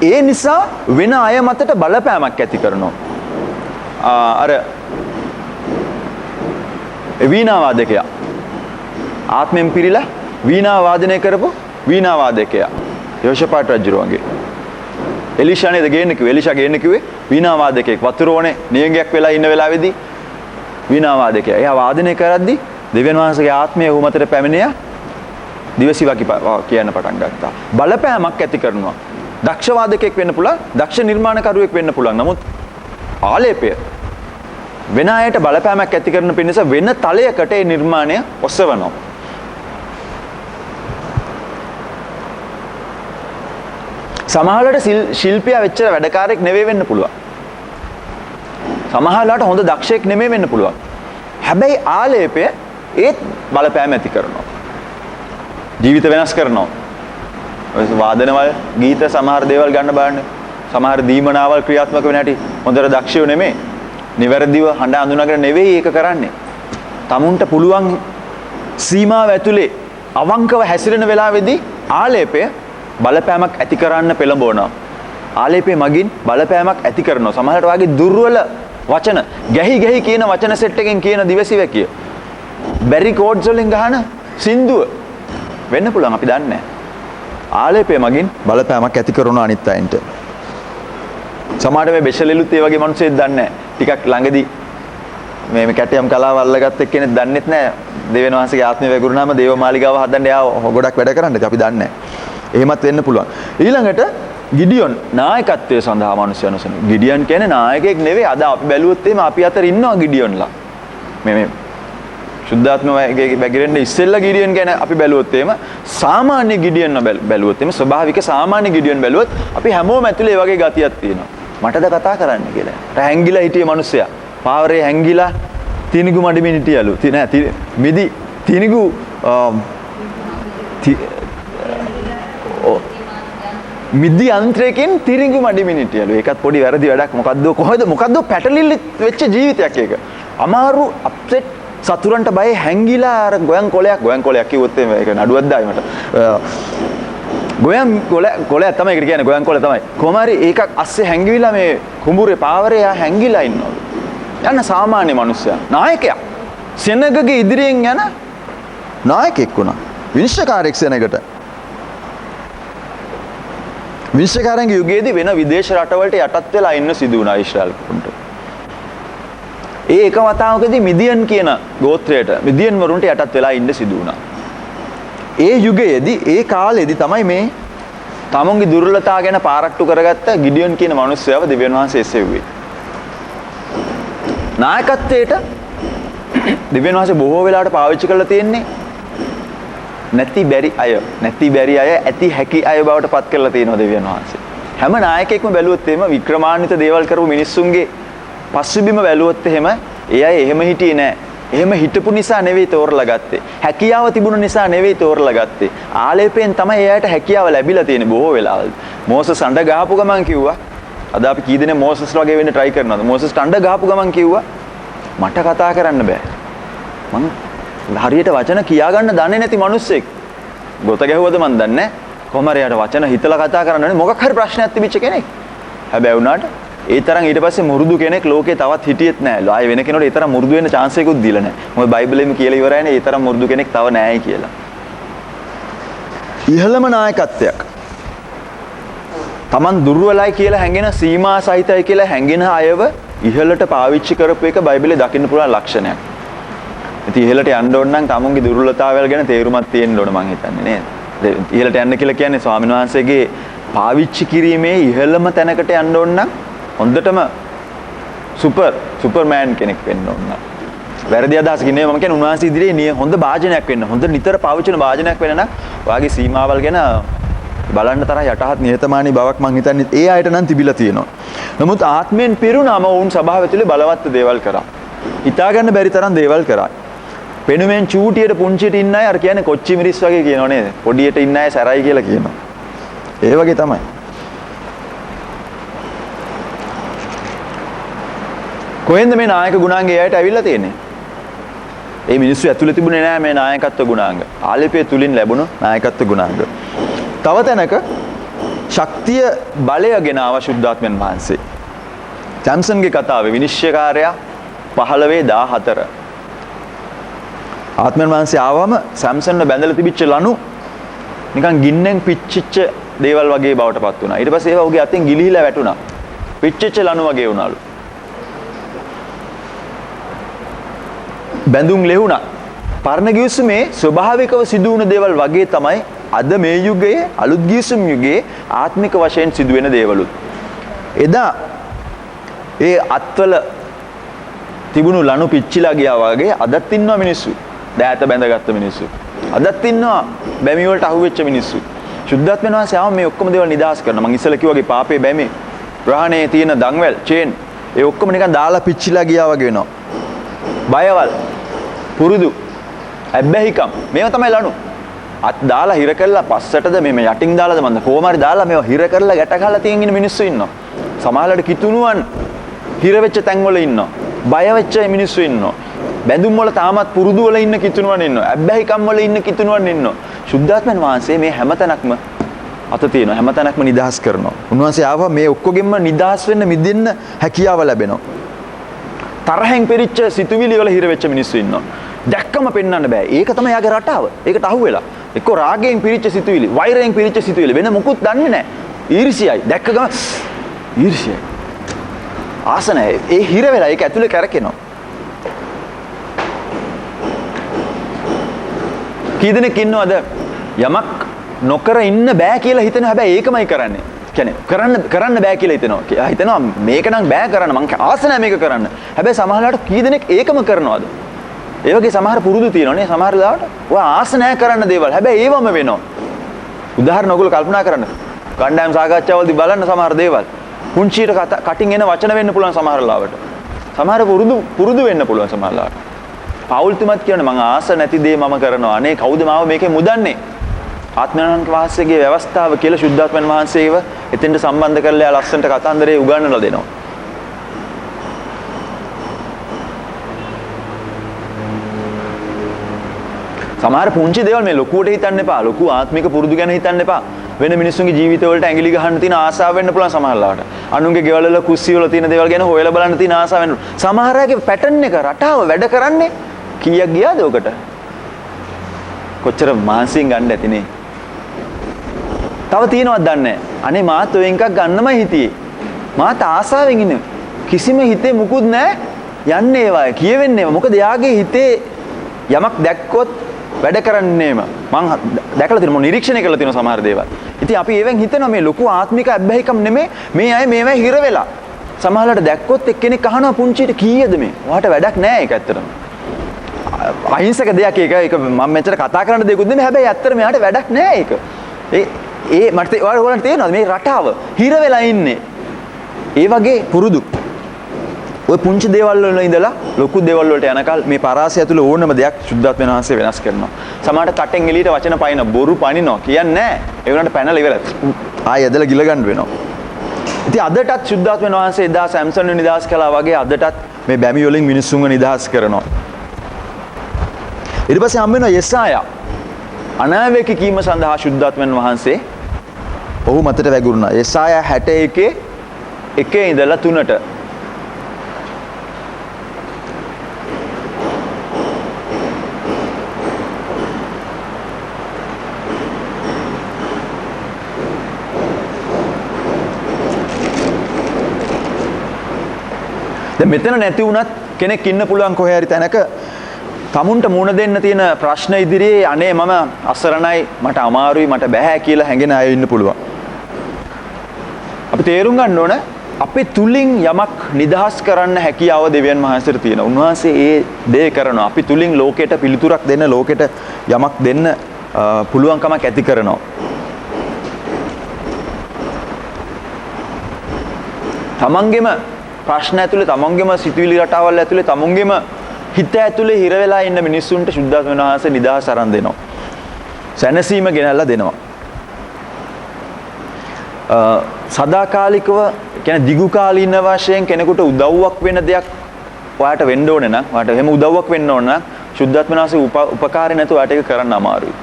ඒ නිසා වෙන අය මතට බලපෑමක් ඇති කරනවා. අර වීණා වාදකයා ආත්මයෙන් පිරීලා වීණා වාදනය කරපු වීණා වාදකයා යෝෂපාට රජුගේ එලිෂා නේද ගේන්න කිව්වේ. එලිෂා ගේන්න කිව්වේ වීණා වාදකයෙක්. වතුර ඕනේ නියඟයක් වෙලා ඉන්න වෙලාවේදී වීණා වාදකයා. එයා වාදනය කරද්දී දෙවියන් වහන්සේගේ ආත්මය ඔහු මතට පැමිණියා. දිවසි වකි කියන්න පටන් ගත්තා. බලපෑමක් ඇති කරනවා. දක්ෂ වාදකයෙක් වෙන්න පුළුවන්, දක්ෂ නිර්මාණකරුවෙක් වෙන්න පුළුවන්. නමුත් ආලේපය වෙන අයට බලපෑමක් ඇති කරන පිණිස වෙන තලයකට ඒ නිර්මාණය ඔසවනවා. සමහරවිට ශිල්පියා වෙච්චර වැඩකාරයෙක් නෙවෙයි වෙන්න පුළුවන්. සමහරවිට හොඳ දක්ෂයෙක් නෙමෙයි වෙන්න පුළුවන්. හැබැයි ආලේපය ඒත් බලපෑම ඇති කරනවා. ජීවිත වෙනස් කරනවා. ඔය වාදනවල ගීත සමහර දේවල් ගන්න බලන්න. සමහර දීමනාවල් ක්‍රියාත්මක වෙන හැටි හොඳට දක්ෂයෝ නෙමෙයි. නිවැරදිව හඬ අඳුනගෙන නෙවෙයි ඒක කරන්නේ. tamunට පුළුවන් සීමාව ඇතුලේ අවංකව හැසිරෙන වෙලාවේදී ආලේපය බලපෑමක් ඇති කරන්න පෙළඹවනවා. ආලේපය මගින් බලපෑමක් ඇති කරනවා. සමහරට වාගේ දුර්වල වචන, ගැහි කියන වචන සෙට් එකෙන් කියන දිවසිවැකිය. බැරි කෝඩ්ස් වලින් ගහන සින්දුව වෙන්න පුළුවන් අපි දන්නේ නැහැ. ආලේපය මගින් බලපෑමක් ඇති කරන අනිත් අයන්ට. සමහරට මේ බෙෂලෙලුත් ඒ වගේ මිනිස්සුෙක් දන්නේ නැහැ. ටිකක් ළඟදී මේ කැටියම් කලාව අල්ලගත්ත එක්කෙනෙක් දන්නෙත් නැහැ. දෙවියන් වහන්සේගේ ආත්මය වැගුරුනාම දේව මාලිගාව හදන්න එයා ගොඩක් වැඩ කරන්නේ. අපි දන්නේ නැහැ. එහෙමත් වෙන්න පුළුවන්. ඊළඟට ගිඩියොන් නායකත්වයේ සඳහා මිනිස්සුන් උසන. ගිඩියන් කියන්නේ නායකයෙක් නෙවෙයි. අද අපි බැලුවොත් එimhe අපි අතර ඉන්නවා ගිඩියොන්ලා. මේ සුද්ධාත්මයේ වැගිරෙන්න ඉස්සෙල්ලා ගිඩියන් ගැන අපි බැලුවොත් එimhe සාමාන්‍ය ගිඩියන් බැලුවොත් එimhe ස්වභාවික සාමාන්‍ය ගිඩියන් බැලුවොත් අපි හැමෝම ඇතුලේ වගේ ගතියක් තියෙනවා. මටද කතා කරන්න කියලා. හැංගිලා හිටිය මිනිස්සයා. පාවරේ හැංගිලා තිනිගු මඩමින් හිටියලු. මිදි තිනිගු මිදි යන්ත්‍රයකින් තිරිඟු මඩමින් හිටියලු. ඒකත් පොඩි වැරදි වැඩක්. මොකද්ද පැටලිලි වෙච්ච ජීවිතයක් ඒක. අමාරු අප්සෙට් සතුරන්ට බය හැංගිලා අර ගොයන් කොලයක් කිව්වොත් ඒක නඩුවක් දායි මට. ගොයන් කොලයක් තමයි ඒකට කියන්නේ. ගොයන් කොල තමයි. කොහොම හරි ඒකක් අස්සේ හැංගිවිලා මේ කුඹුරේ පාවරේ හැංගිලා ඉන්නවලු. යන සාමාන්‍ය මිනිස්සයා නායකයා සෙනගගේ ඉදිරියෙන් යන නායකෙක් වුණා. විනිශ්චයකාරයෙක් සෙනගට. විනිශ්චයකාරයන්ගේ යුගයේදී වෙන විදේශ රටවලට යටත් වෙලා ඉන්න සිදු වුණා ඊශ්‍රායලට. ඒ එක වතාවකදී මිදියන් කියන ගෝත්‍රයට මිදියන් වරුන්ට යටත් වෙලා ඉන්න සිදු වුණා. ඒ යුගයේදී ඒ කාලෙදී තමයි මේ තමුන්ගේ දුර්වලතා ගැන පාරට්ටු කරගත්ත ගිඩියන් කියන මිනිස්සයව දෙවියන් වහන්සේ එසෙව්වේ. නායකත්වයට දෙවියන් වහන්සේ බොහෝ වෙලාවට පාවිච්චි කරලා තියෙන්නේ නැති බැරි අය ඇති හැකි අය බවට පත් කරලා තියෙනවා දෙවියන් වහන්සේ. හැම නායකයෙක්ම බැලුවොත් එහෙම වික්‍රමාන්විත දේවල් කරපු මිනිස්සුන්ගේ පස්සුබිම බැලුවොත් එහෙම ඒ අය එහෙම හිටියේ නෑ. එහෙම හිටපු නිසා නෙවෙයි තෝරලා ගත්තේ. හැකියාව තිබුණු නිසා නෙවෙයි තෝරලා ගත්තේ. ආලේපයෙන් තමයි ඒ අයට හැකියාව ලැබිලා තියෙන්නේ බොහෝ වෙලාවල්. මෝසස් අඬ ගහපු ගමන් කිව්වා අද අපි කී දෙනෙක් මෝසස් වගේ වෙන්න try කරනවද? මෝසස් අඬ ගහපු ගමන් කිව්වා මට කතා කරන්න බෑ. මං හරියට වචන කියා ගන්න දන්නේ නැති මිනිස්සෙක්. ගොත ගැහුවද මන් දන්නේ නැහැ. කොහොම හරි යට වචන හිතලා කතා කරන්න ඕනේ. මොකක් හරි ප්‍රශ්නයක් තිබිච්ච කෙනෙක්. හැබැයි වුණාට ඒ තරම් ඊට පස්සේ මුරුදු කෙනෙක් ලෝකේ තවත් හිටියෙත් නැහැ. ආයෙ වෙන කෙනෙකුට ඒ තරම් මුරුදු වෙන්න chance එකකුත් දීලා නැහැ. මොකද බයිබලෙම කියලා ඉවරයිනේ ඒ තරම් මුරුදු කෙනෙක් තව නැහැයි කියලා. ඉහළම නායකත්වයක්. Taman දුර්වලයි කියලා හැඟෙන සීමා සහිතයි කියලා හැඟෙන අයව ඉහළට පාවිච්චි කරපු එක බයිබලයේ දකින්න පුළුවන් ලක්ෂණයක්. ඉතින් ඉහළට යන්න ඕන නම් තමුන්ගේ දුර්වලතාවයල් ගැන තේරුමක් තියෙන්න ඕන මං හිතන්නේ නේද? ඉහළට යන්න කියලා කියන්නේ ස්වාමීන් වහන්සේගේ පාවිච්චි කිරීමේ ඉහළම තැනකට යන්න ඕන නම් හොඳටම සුපර්මෑන් කෙනෙක් වෙන්න ඕන. වැරදි අදහසකින් නෙවෙයි මම කියන්නේ උන්වහන්සේ ඉදිරියේ හොඳ භාජනයක් වෙන්න. හොඳ නිතර පාවිච්චි කරන භාජනයක් වෙන්න නම් ඔයාගේ සීමාවල් ගැන බලන්න තරම් යටහත් නිහතමානී බවක් මං හිතන්නේ ඒ අයට නම් තිබිලා තියෙනවා. නමුත් ආත්මයෙන් පිරුණාම වුන් සභාව ඇතුලේ බලවත් දේවල් කරා. හිතා ගන්න බැරි තරම් දේවල් කරා. පෙනුමෙන් චූටියට පුංචියට ඉන්න අය අර කියන්නේ කොච්චි මිරිස් වගේ කියනෝ නේද? පොඩියට ඉන්න අය සැරයි කියලා කියනවා. ඒ වගේ තමයි. කොහෙන්ද මේ නායක ගුණාංගය එයාට ඇවිල්ලා තියෙන්නේ? ඒ මිනිස්සු ඇතුලේ තිබුණේ නෑ මේ නායකත්ව ගුණාංග. ආලේපය තුලින් ලැබුණු නායකත්ව ගුණාංග. තව තැනක ශක්තිය බලය ගෙන ආව ශුද්ධාත්මයන් වහන්සේ. සැම්සන්ගේ කතාවේ විනිශ්චයකාරයා 15:14 ආත්මයන් වහන්සේ ආවම සැම්සන්ව බැඳලා තිබිච්ච ලනු නිකන් ගින්නෙන් පිච්චිච්ච දේවල් වගේ බවට පත් වුණා. ඊට පස්සේ ඒවා ඔහුගේ අතින් ගිලිහිලා වැටුණා. පිච්චිච්ච ලනු වගේ වුණාලු. බැඳුම් ලැබුණා. පරණ ගිවිසුමේ ස්වභාවිකව සිදු වුණ දේවල් වගේ තමයි අද මේ යුගයේ අලුත් ගිවිසුම් යුගයේ ආත්මික වශයෙන් සිදුවෙන දේවලුත්. එදා ඒ අත්වල තිබුණු ලනු පිච්චිලා ගියා වගේ අදත් ඉන්නවා මිනිස්සු. දෑත බැඳගත්ත මිනිස්සු. අදත් ඉන්නවා බැමි වලට අහුවෙච්ච මිනිස්සු. ශුද්ධාත්මයන් වහන්සේ ආව මේ ඔක්කොම දේවල් නිදහස් කරනවා. මම ඉස්සෙල්ලා කිව්වා වගේ පාපේ බැමේ ප්‍රහාණයේ තියෙන දන්වැල් චේන් ඒ ඔක්කොම නිකන් දාලා පිච්චිලා ගියා වගේ වෙනවා. බයවල් පුරුදු ඇබ්බැහිකම් මේවා තමයි ලනු. අත් දාලා හිර කරලා පස්සටද මේ යටින් දාලාද මන්ද කොහොම හරි දාලා මේවා හිර කරලා ගැට ගහලා තියෙන මිනිස්සු ඉන්නවා. සමහරවිට කිතුණුවන් හිර වෙච්ච තැන්වල ඉන්නවා. බය වෙච්ච මිනිස්සු ඉන්නවා. බැඳුම් වල තාමත් පුරුදු වල ඉන්න කිතුණුවන් ඉන්නවා. අබ්බැහිකම් වල ඉන්න කිතුණුවන් ඉන්නවා. සුද්ධාත්මයන් වහන්සේ මේ හැමතැනක්ම අත තියෙනවා. හැමතැනක්ම නිදහස් කරනවා. උන්වහන්සේ ආවා මේ ඔක්කොගෙම නිදහස් වෙන්න මිදෙන්න හැකියාව ලැබෙනවා. තරහෙන් පෙරිච්ච සිතුවිලි වල හිර වෙච්ච මිනිස්සු ඉන්නවා. දැක්කම පෙන්වන්න බෑ. ඒක තමයි යාගේ රටාව. ඒකට අහුවෙලා. එක්ක රාගයෙන් පිරිච්ච සිතුවිලි, වෛරයෙන් පිරිච්ච සිතුවිලි වෙන මොකුත් දන්නේ නැහැ. ඊර්ෂ්‍යයි. දැක්ක ගම ඊර්ෂ්‍යයි. ආස නැහැ. ඒ හිර වෙලා ඒක ඇතුලේ කැරකෙනවා. කී දෙනෙක් ඉන්නවද යමක් නොකර ඉන්න බෑ කියලා හිතන හැබැයි ඒකමයි කරන්නේ. කියන්නේ කරන්න බෑ කියලා හිතනවා. හිතනවා මේක නම් බෑ කරන්න. මං ආස නැහැ මේක කරන්න. හැබැයි සමහරවිට කී දෙනෙක් ඒකම කරනවද? ඒ වගේ සමහර පුරුදු තියෙනවනේ සමහර ලාවට. ඔයා ආස නැහැ කරන්න දේවල්. හැබැයි ඒවම වෙනවා. උදාහරණ ඔයගොල්ලෝ කල්පනා කරන්න. කණ්ඩායම් සාකච්ඡාවලදී බලන්න සමහර දේවල්. පුංචියට කටින් එන වචන වෙන්න පුළුවන් සමහර ලාවට. සමහර පුරුදු වෙන්න පුළුවන් සමහර ලාවට. පෞල්තුමත් කියන්නේ මං ආස නැති දේ මම කරනවා. අනේ කවුද මාව මේකෙන් මුදන්නේ? ආත්මඥානක වාසයේ ව්‍යවස්ථාව කියලා ශුද්ධාත්මයන් වහන්සේව එතෙන්ට සම්බන්ධ කරලා ලස්සනට කතන්දරේ උගන්වලා දෙනවා. සමහර පුංචි දේවල් මේ ලොකුවට හිතන්න එපා. ලොකු ආත්මික පුරුදු ගැන හිතන්න එපා. වෙන මිනිස්සුන්ගේ ජීවිත වලට ඇඟිලි ගහන්න තියෙන ආසාව වෙන්න පුළුවන් සමහර ලාවට. අනුන්ගේ ගෙවල් වල කුස්සිය වල තියෙන දේවල් ගැන හොයලා බලන්න තියෙන ආසාව වෙන්න. සමහර අයගේ පැටර්න් එක රටාව වැඩ කරන්නේ කීයක් ගියාද ඔකට? කොච්චර මානසින් ගන්න ඇතිනේ. තව තියෙනවද දන්නේ නැහැ. අනේ මාත් ඔය එකක් ගන්නමයි හිතියේ. මාත් ආසාවෙන් ඉන්නේ. කිසිම හිතේ මුකුත් නැහැ. යන්නේ ඒවා කියවෙන්නේ. මොකද යාගේ හිතේ යමක් දැක්කොත් වැඩ කරන්නේම මං දැකලා තියෙනවා නිරීක්ෂණය කරලා තියෙනවා සමහර දේවල්. ඉතින් අපි ඒවෙන් හිතනවා මේ ලොකු ආත්මික අබ්බැහිකම් නෙමෙයි මේ අය මේවයි හිර වෙලා. සමහරවිට දැක්කොත් එක්කෙනෙක් අහනවා පුංචිට කීයද මේ? ඔයාට වැඩක් නැහැ ඒක ඇත්තටම. අහිංසක දෙයක් ඒක මම මෙච්චර කතා කරන්න දෙයක්වත් නෙමෙයි. හැබැයි ඇත්තටම එයාට වැඩක් නැහැ ඒක. ඒ මට ඔයාලට තේරෙනවද මේ රටාව හිර වෙලා ඉන්නේ. ඒ වගේ පුරුදු ඔය පුංචි දේවල් වල ඉඳලා ලොකු දේවල් වලට යනකල් මේ පරාසය ඇතුළේ ඕනම දෙයක් සුද්ධාත්මයන් වහන්සේ වෙනස් කරනවා. සමහරට කටෙන් එළියට වචන පයින්න බොරු පනිනවා කියන්නේ නැහැ. ඒ වුණාට පැනලා ඉවරයි. ආයෙ ඇදලා ගිල ගන්න වෙනවා. ඉතින් අදටත් සුද්ධාත්මයන් වහන්සේ එදා සැම්සන්ව නිදහස් කළා වගේ අදටත් මේ බැමි වලින් මිනිස්සුන්ව නිදහස් කරනවා. ඊට පස්සේ හම් වෙනවා යෙසායා. අනාවේක කීම සඳහා සුද්ධාත්මයන් වහන්සේ ඔහු මතට වැගුරුණා. යෙසායා 61 1 ඉඳලා 3ට මෙතන නැති වුණත් කෙනෙක් ඉන්න පුළුවන් කොහේ හරි තැනක තමුන්ට මුණ දෙන්න තියෙන ප්‍රශ්න ඉදිරියේ අනේ මම අසරණයි මට අමාරුයි මට බෑ කියලා හැඟෙන අය ඉන්න පුළුවන්. අපි තේරුම් ගන්න ඕන අපේ තුලින් යමක් නිදහස් කරන්න හැකියාව දෙවියන් වහන්සේට තියෙනවා. උන්වහන්සේ ඒ දේ කරනවා. අපි තුලින් ලෝකයට පිළිතුරක් දෙන්න ලෝකයට යමක් දෙන්න පුළුවන්කමක් ඇති කරනවා. තමන්ගෙම ප්‍රශ්න ඇතුලේ තමන්ගේම සිතුවිලි රටාවල් ඇතුලේ තමන්ගේම හිත ඇතුලේ හිර වෙලා ඉන්න මිනිස්සුන්ට සුද්ධාත්මයන් වහන්සේ නිදහස අරන් දෙනවා. සැනසීම ගෙනල්ලා දෙනවා. සදාකාලිකව කියන්නේ දිගු කාලීන වශයෙන් කෙනෙකුට උදව්වක් වෙන දෙයක් ඔයාට වෙන්න ඕනේ නම් ඔයාට එහෙම උදව්වක් වෙන්න ඕන නම් සුද්ධාත්මයන් වහන්සේ උපකාරය නැතුව ඔයාට ඒක කරන්න අමාරුයි.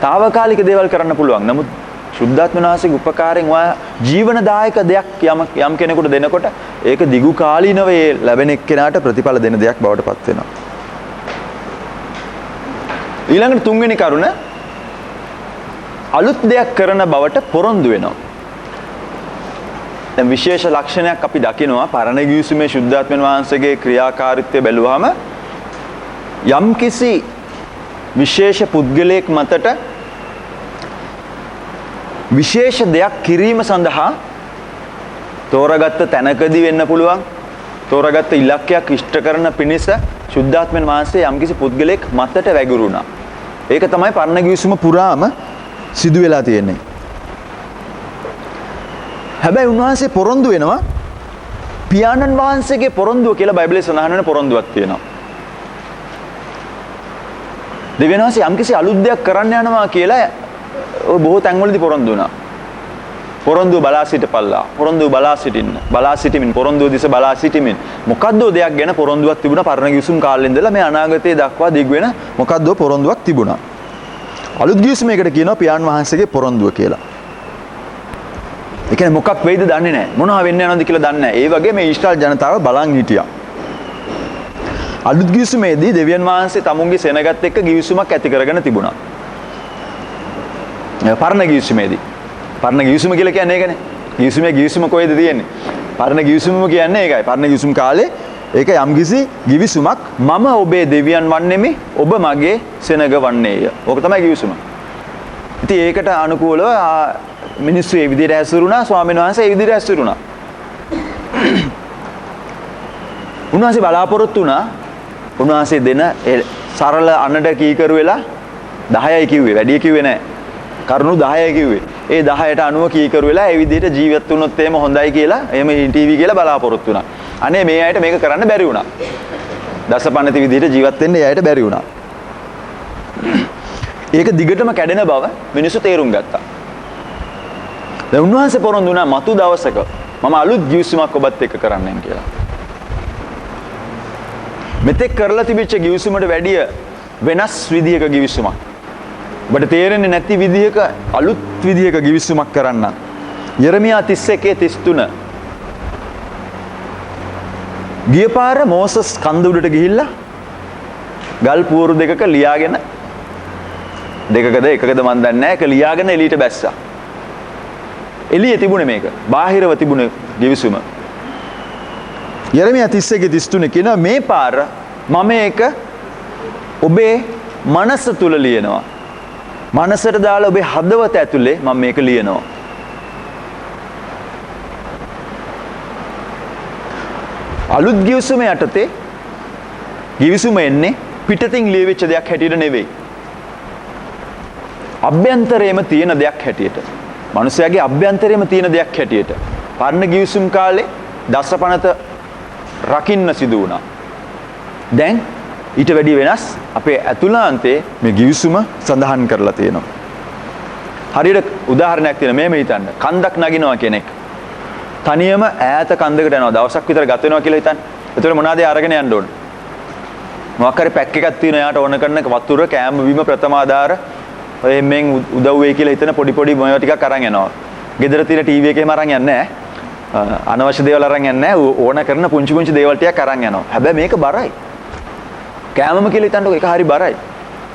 తాවකාලික දේවල් කරන්න පුළුවන්. නමුත් සුද්ධාත්මයන් වහන්සේගේ උපකාරයෙන් ඔයා ජීවනදායක දෙයක් යම් කෙනෙකුට දෙනකොට ඒක දිගු කාලීනව ඒ ලැබෙන එක්කෙනාට ප්‍රතිඵල දෙන දෙයක් බවට පත් වෙනවා. ඊළඟට තුන්වෙනි කරුණ අලුත් දෙයක් කරන බවට පොරොන්දු වෙනවා. දැන් විශේෂ ලක්ෂණයක් අපි දකිනවා පරණ ගිවිසුමේ සුද්ධාත්මයන් වහන්සේගේ ක්‍රියාකාරීත්වය බැලුවහම යම්කිසි විශේෂ පුද්ගලයෙක් මතට විශේෂ දෙයක් කිරීම සඳහා තෝරාගත්ත තැනකදී වෙන්න පුළුවන් තෝරාගත්ත ඉලක්කයක් ඉෂ්ට කරන පිණිස සුද්ධාත්මයන් වහන්සේ යම්කිසි පුද්ගලයෙක් මතට වැගිරුණා. ඒක තමයි පරණ ගිවිසුම පුරාම සිදු වෙලා තියෙන්නේ. හැබැයි උන්වහන්සේ පොරොන්දු වෙනවා පියාණන් වහන්සේගේ පොරොන්දුව කියලා බයිබලයේ සඳහන් වෙන පොරොන්දුවක් තියෙනවා. දෙවියන් වහන්සේ යම්කිසි අලුත් දෙයක් කරන්න යනවා කියලා ඔය බොහෝ තැන්වලදී පොරොන්දු වුණා. පොරොන්දුව බලා සිටපල්ලා. පොරොන්දුව බලා සිටින්න. බලා සිටිමින් පොරොන්දුව දිස බලා සිටිමින් මොකද්ද දෙයක් ගැන පොරොන්දුවක් තිබුණා පරණ ගිවිසුම් කාලේ ඉඳලා මේ අනාගතයේ දක්වා දිග වෙන මොකද්ද පොරොන්දුවක් තිබුණා. අලුත් ගිවිසුමේකට කියනවා පියාණන් වහන්සේගේ පොරොන්දුව කියලා. ඒ කියන්නේ මොකක් වෙයිද දන්නේ නැහැ. මොනවා වෙන්න යනවද කියලා දන්නේ නැහැ. ඒ වගේ මේ ඊශ්‍රායල් ජනතාව බලන් හිටියා. අලුත් ගිවිසුමේදී දෙවියන් වහන්සේ තමුන්ගේ සෙනගත් එක්ක ගිවිසුමක් ඇති කරගෙන තිබුණා. පරණ ගිවිසුමේදී. පරණ ගිවිසුම කියලා කියන්නේ ඒකනේ. ගිවිසුම කොහෙද තියෙන්නේ? පරණ ගිවිසුම කියන්නේ ඒකයි. පරණ ගිවිසුම් කාලේ ඒක යම්කිසි ගිවිසුමක් මම ඔබේ දෙවියන් වන්නේමි ඔබ මගේ සෙනග වන්නේය. ඕක තමයි ගිවිසුම. ඉතින් ඒකට අනුකූලව මිනිස්සු ඒ විදිහට හැසිරුණා, ස්වාමීන් වහන්සේ ඒ විදිහට හැසිරුණා. උන්වහන්සේ බලාපොරොත්තු වුණා උන්වහන්සේ දෙන සරල අන්නට කීකරු වෙලා 10යි කිව්වේ, වැඩි කිව්වේ නැහැ. කරුණු 10යි කිව්වේ. ඒ 10ට අනුව කීකරු වෙලා ඒ විදිහට ජීවත් වුණොත් එහෙම හොඳයි කියලා, එහෙම ටීවී කියලා බලාපොරොත්තු වුණා. අනේ මේ අයට මේක කරන්න බැරි වුණා. දසපන්නති විදිහට ජීවත් වෙන්න ඒ අයට බැරි වුණා. ඒක දිගටම කැඩෙන බව මිනිස්සු තේරුම් ගත්තා. දැන් උන්වහන්සේ පොරොන්දු වුණා මතු දවසක මම අලුත් ගිවිසුමක් ඔබත් එක්ක කරන්නම් කියලා. මෙතෙක් කරලා තිබිච්ච ගිවිසුමට වැඩිය වෙනස් විදියක ගිවිසුමක්. ඔබට තේරෙන්නේ නැති විදියක අලුත් විදියක ගිවිසුමක් කරන්න. යෙරමියා 31:33 ගිය පාර මෝසස් කන්ද උඩට ගිහිල්ලා ගල් පුවරු දෙකක ලියාගෙන දෙකකද එකකද මන් දන්නේ නැහැ. ඒක ලියාගෙන එළියට බැස්සා. එළියේ තිබුණේ මේක. බාහිරව තිබුණේ ගිවිසුම. යෙරමියා 31:33 කියන මේ පාර මම ඒක ඔබේ මනස තුල ලියනවා. මනසට දාලා ඔබේ හදවත ඇතුලේ මම මේක ලියනවා. අලුත් ගිවිසුම යටතේ ගිවිසුම එන්නේ පිටතින් ලියවිච්ච දෙයක් හැටියට නෙවෙයි. අභ්‍යන්තරයේම තියෙන දෙයක් හැටියට. මිනිස්යාගේ අභ්‍යන්තරයේම තියෙන දෙයක් හැටියට. පරණ ගිවිසුම් කාලේ දසපනත රකින්න සිදු වුණා. දැන් ඊට වැඩි වෙනස් අපේ ඇතුළාන්තයේ මේ ගිවිසුම සඳහන් කරලා තියෙනවා. හරියට උදාහරණයක් තියෙනවා මේම හිතන්න. කන්දක් නගිනවා කෙනෙක්. තනියම ඈත කන්දකට යනවා. දවසක් විතර ගත වෙනවා කියලා හිතන්න. එතකොට මොනවාද අරගෙන යන්න ඕන? මොකක් හරි පැක් එකක් තියෙනවා යාට ඕන කරන වතුර, කෑම බීම, ප්‍රථම ආධාර ඔය මෙන් උදව් වෙයි කියලා හිතන පොඩි මේවා ටිකක් අරන් යනවා. ගෙදර තියෙන ටීවී එකේම අරන් යන්නේ නැහැ. අනවශ්‍ය දේවල් අරන් යන්නේ නැහැ. ඕන කරන පුංචි දේවල් ටිකක් අරන් යනවා. හැබැයි මේක බරයි. කෑමම කියලා හිතන්නකො ඒක හරි බරයි.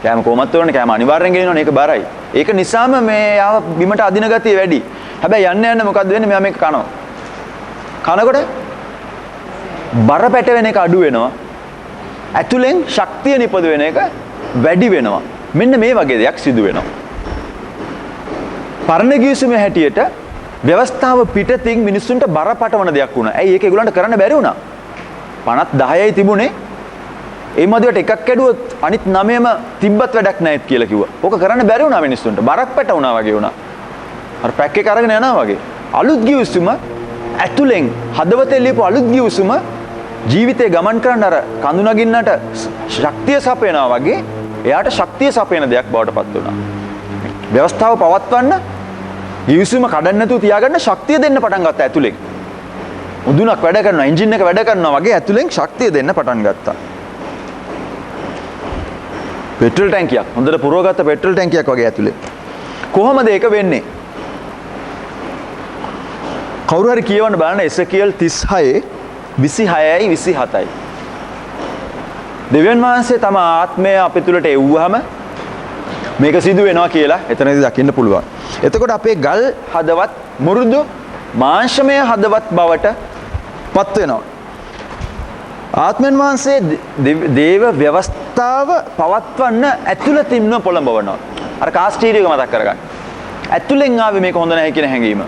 කෑම කොහොමත් ඕනේ කෑම අනිවාර්යෙන් ගෙනිනවනේ ඒක බරයි. ඒක නිසාම මේ යාව බිමට අදින ගතිය වැඩි. හැබැයි යන්න මොකද්ද වෙන්නේ? මෙයා මේක කනවා. කනකොට බර පැට වෙන එක අඩු වෙනවා. ඇතුලෙන් ශක්තිය නිපද වෙන එක වැඩි වෙනවා. මෙන්න මේ වගේ දෙයක් සිදු වෙනවා. පරණ ගිවිසුමේ හැටියට ව්‍යවස්ථාව පිටතින් මිනිස්සුන්ට බර පටවන දෙයක් වුණා. ඇයි ඒක ඒගොල්ලන්ට කරන්න බැරි වුණා? 50 10යි තිබුණේ. ඒ මදිවට එකක් කැඩුවොත් අනිත් 9ම තිබ්බත් වැඩක් නැහැ කියලා කිව්වා. ඕක කරන්න බැරි වුණා මිනිස්සුන්ට. බරක් පැටවුණා වගේ වුණා. අර පැක් එක අරගෙන යනවා වගේ. අලුත් ගිවිසුම ඇතුලෙන් හදවතේ ලියපු අලුත් ගිවිසුම ජීවිතේ ගමන් කරන්න අර කඳු නගින්නට ශක්තිය සපයනවා වගේ එයාට ශක්තිය සපයන දෙයක් බවට පත් වුණා. ව්‍යවස්ථාව පවත්වන්න ගිවිසුම කඩන්න නැතුව තියාගන්න ශක්තිය දෙන්න පටන් ගත්තා ඇතුලෙන්. උදුනක් වැඩ කරනවා, එන්ජින් එක වැඩ කරනවා වගේ ඇතුලෙන් ශක්තිය දෙන්න පටන් ගත්තා. පෙට්‍රල් ටැංකියක්, හොඳට පුරවගත්ත පෙට්‍රල් ටැංකියක් වගේ ඇතුලේ. කොහොමද ඒක වෙන්නේ? කවුරු හරි කියවන්න බලන්න එසකියල් 36:26යි 27යි. දෙවියන් වහන්සේ තම ආත්මය අපේ තුලට එව්වහම මේක සිදු වෙනවා කියලා එතනදී දකින්න පුළුවන්. එතකොට අපේ ගල් හදවත් මුරුදු මාංශමය හදවත් බවට පත් වෙනවා. ආත්මයන් වහන්සේ දේව ව්‍යවස්ථාව පවත්වන්න ඇතුළතින්ම පොළඹවනවා. අර කාස්ටීරියක මතක් කරගන්න. ඇතුළෙන් ආවේ මේක හොඳ නැහැ කියන හැඟීම.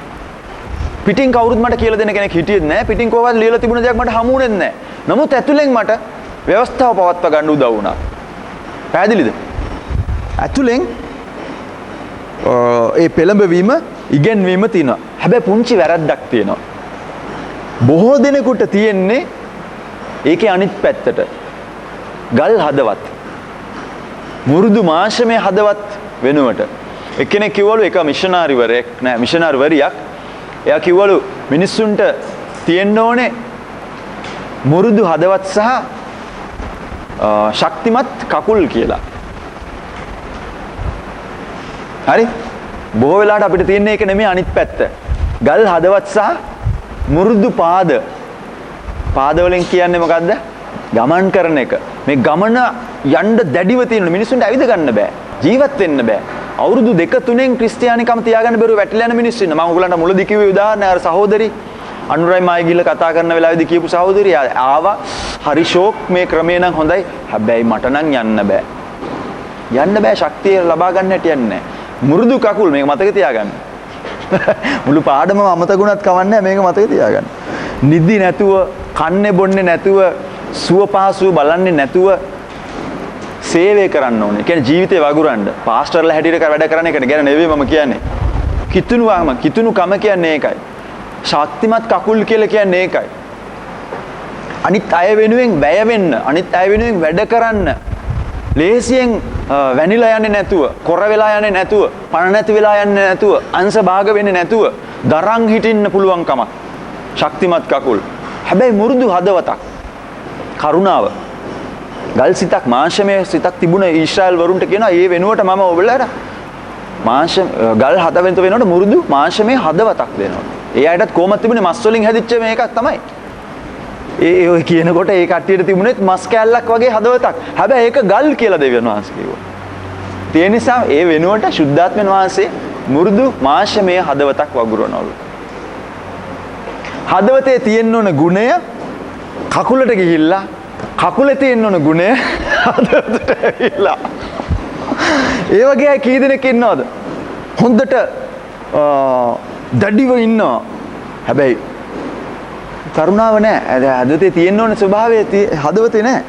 පිටින් කවුරුත් මට කියලා දෙන කෙනෙක් හිටියෙත් නැහැ. පිටින් කොහොමද ලියලා තිබුණ දෙයක් මට හමු වෙන්නේ නැහැ. නමුත් ඇතුළෙන් මට ව්‍යවස්ථාව පවත්වා ගන්න උදව් වුණා. පැහැදිලිද? ඇතුළෙන් ඒ පෙළඹවීම ඉගෙනවීම තියෙනවා. හැබැයි පුංචි වැරද්දක් තියෙනවා. බොහෝ දෙනෙකුට තියෙන්නේ ඒකේ අනිත් පැත්තට. ගල් හදවත්. මුරුදු මාංශමය හදවත් වෙනුවට. එක්කෙනෙක් කිව්වලු එක මිෂනාරිවරයෙක් නෑ මිෂනාරිවරියක් එයා කිව්වලු මිනිස්සුන්ට තියෙන්න ඕනේ මුරුදු හදවත් සහ ශක්තිමත් කකුල් කියලා. හරි? බොහෝ වෙලාවට අපිට තියෙන එක නෙමෙයි අනිත් පැත්ත. ගල් හදවත් සහ මුරුදු පාද. පාද වලින් කියන්නේ මොකද්ද? ගමන් කරන එක. මේ ගමන යන්න දැඩිව තියෙන මිනිස්සුන්ට ඇවිද ගන්න බෑ. ජීවත් වෙන්න බෑ. අවුරුදු 2-3න් ක්‍රිස්තියානිකම තියාගන්න බැරුව වැටිලා යන මිනිස්සු ඉන්න. මම ඔයගලන්ට මුලදී කිව්වේ උදාහරණය අර සහෝදරි අනුරයි මායි ගිහලා කතා කරන වෙලාවේදී කියපු සහෝදරිය ආවා හරි ෂෝක් මේ ක්‍රමේ නම් හොඳයි. හැබැයි මට නම් යන්න බෑ. යන්න බෑ ශක්තිය ලබා ගන්න හැටියක් නැහැ. මුරුදු කකුල් මේක මතක තියාගන්න. මුළු පාඩමම අමතකුණත් කවන්නේ මේක මතක තියාගන්න. නිදි නැතුව, කන්නේ බොන්නේ නැතුව, සුව පහසුව බලන්නේ නැතුව සේවය කරන්න ඕනේ. කියන්නේ ජීවිතේ වගුරන්න. පාස්ටර්ලා හැටියට වැඩ කරන එකට ගැන නෙවෙයි මම කියන්නේ. කිතුනුකම කියන්නේ ඒකයි. ශක්තිමත් කකුල් කියලා කියන්නේ ඒකයි. අනිත් අය වෙනුවෙන් වැය වෙන්න, අනිත් අය වෙනුවෙන් වැඩ කරන්න. ලේසියෙන් වැනිලා යන්නේ නැතුව, කොර වෙලා යන්නේ නැතුව, පණ නැති වෙලා යන්නේ නැතුව, අංශ භාග වෙන්නේ නැතුව දරන් හිටින්න පුළුවන් කමක්. ශක්තිමත් කකුල්. හැබැයි මුරුදු හදවතක්. කරුණාව. ගල් සිතක්, මාංශමය සිතක් තිබුණ ඊශ්‍රායල් වරුන්ට කියනවා ඒ වෙනුවට මම ඔයගොල්ලන්ට ගල් හදවෙන්ත වෙනකොට මුරුදු මාංශමය හදවතක් දෙනවා. ඒ අයටත් කොහොමද තිබුණේ මස් වලින් හැදිච්ච මේකක් තමයි. ඒ ඔය කියනකොට ඒ කට්ටියට තිබුණෙත් මස් කෑල්ලක් වගේ හදවතක්. හැබැයි ඒක ගල් කියලා දෙවියන් වහන්සේ කිව්වා. ඒ නිසා ඒ වෙනුවට සුද්ධාත්මයන් වහන්සේ මුරුදු මාංශමය හදවතක් වගුරනවලු. හදවතේ තියෙන්න ඕන ගුණය කකුලට ගිහිල්ලා කකුලේ තියෙන්න ඕන ගුණය හදවතට ඇවිල්ලා. ඒ වගේ අය කී දෙනෙක් ඉන්නවද? හොඳට දැඩිව ඉන්නවා. හැබැයි කරුණාව නැහැ. හදවතේ තියෙන්න ඕන ස්වභාවය හදවතේ නැහැ.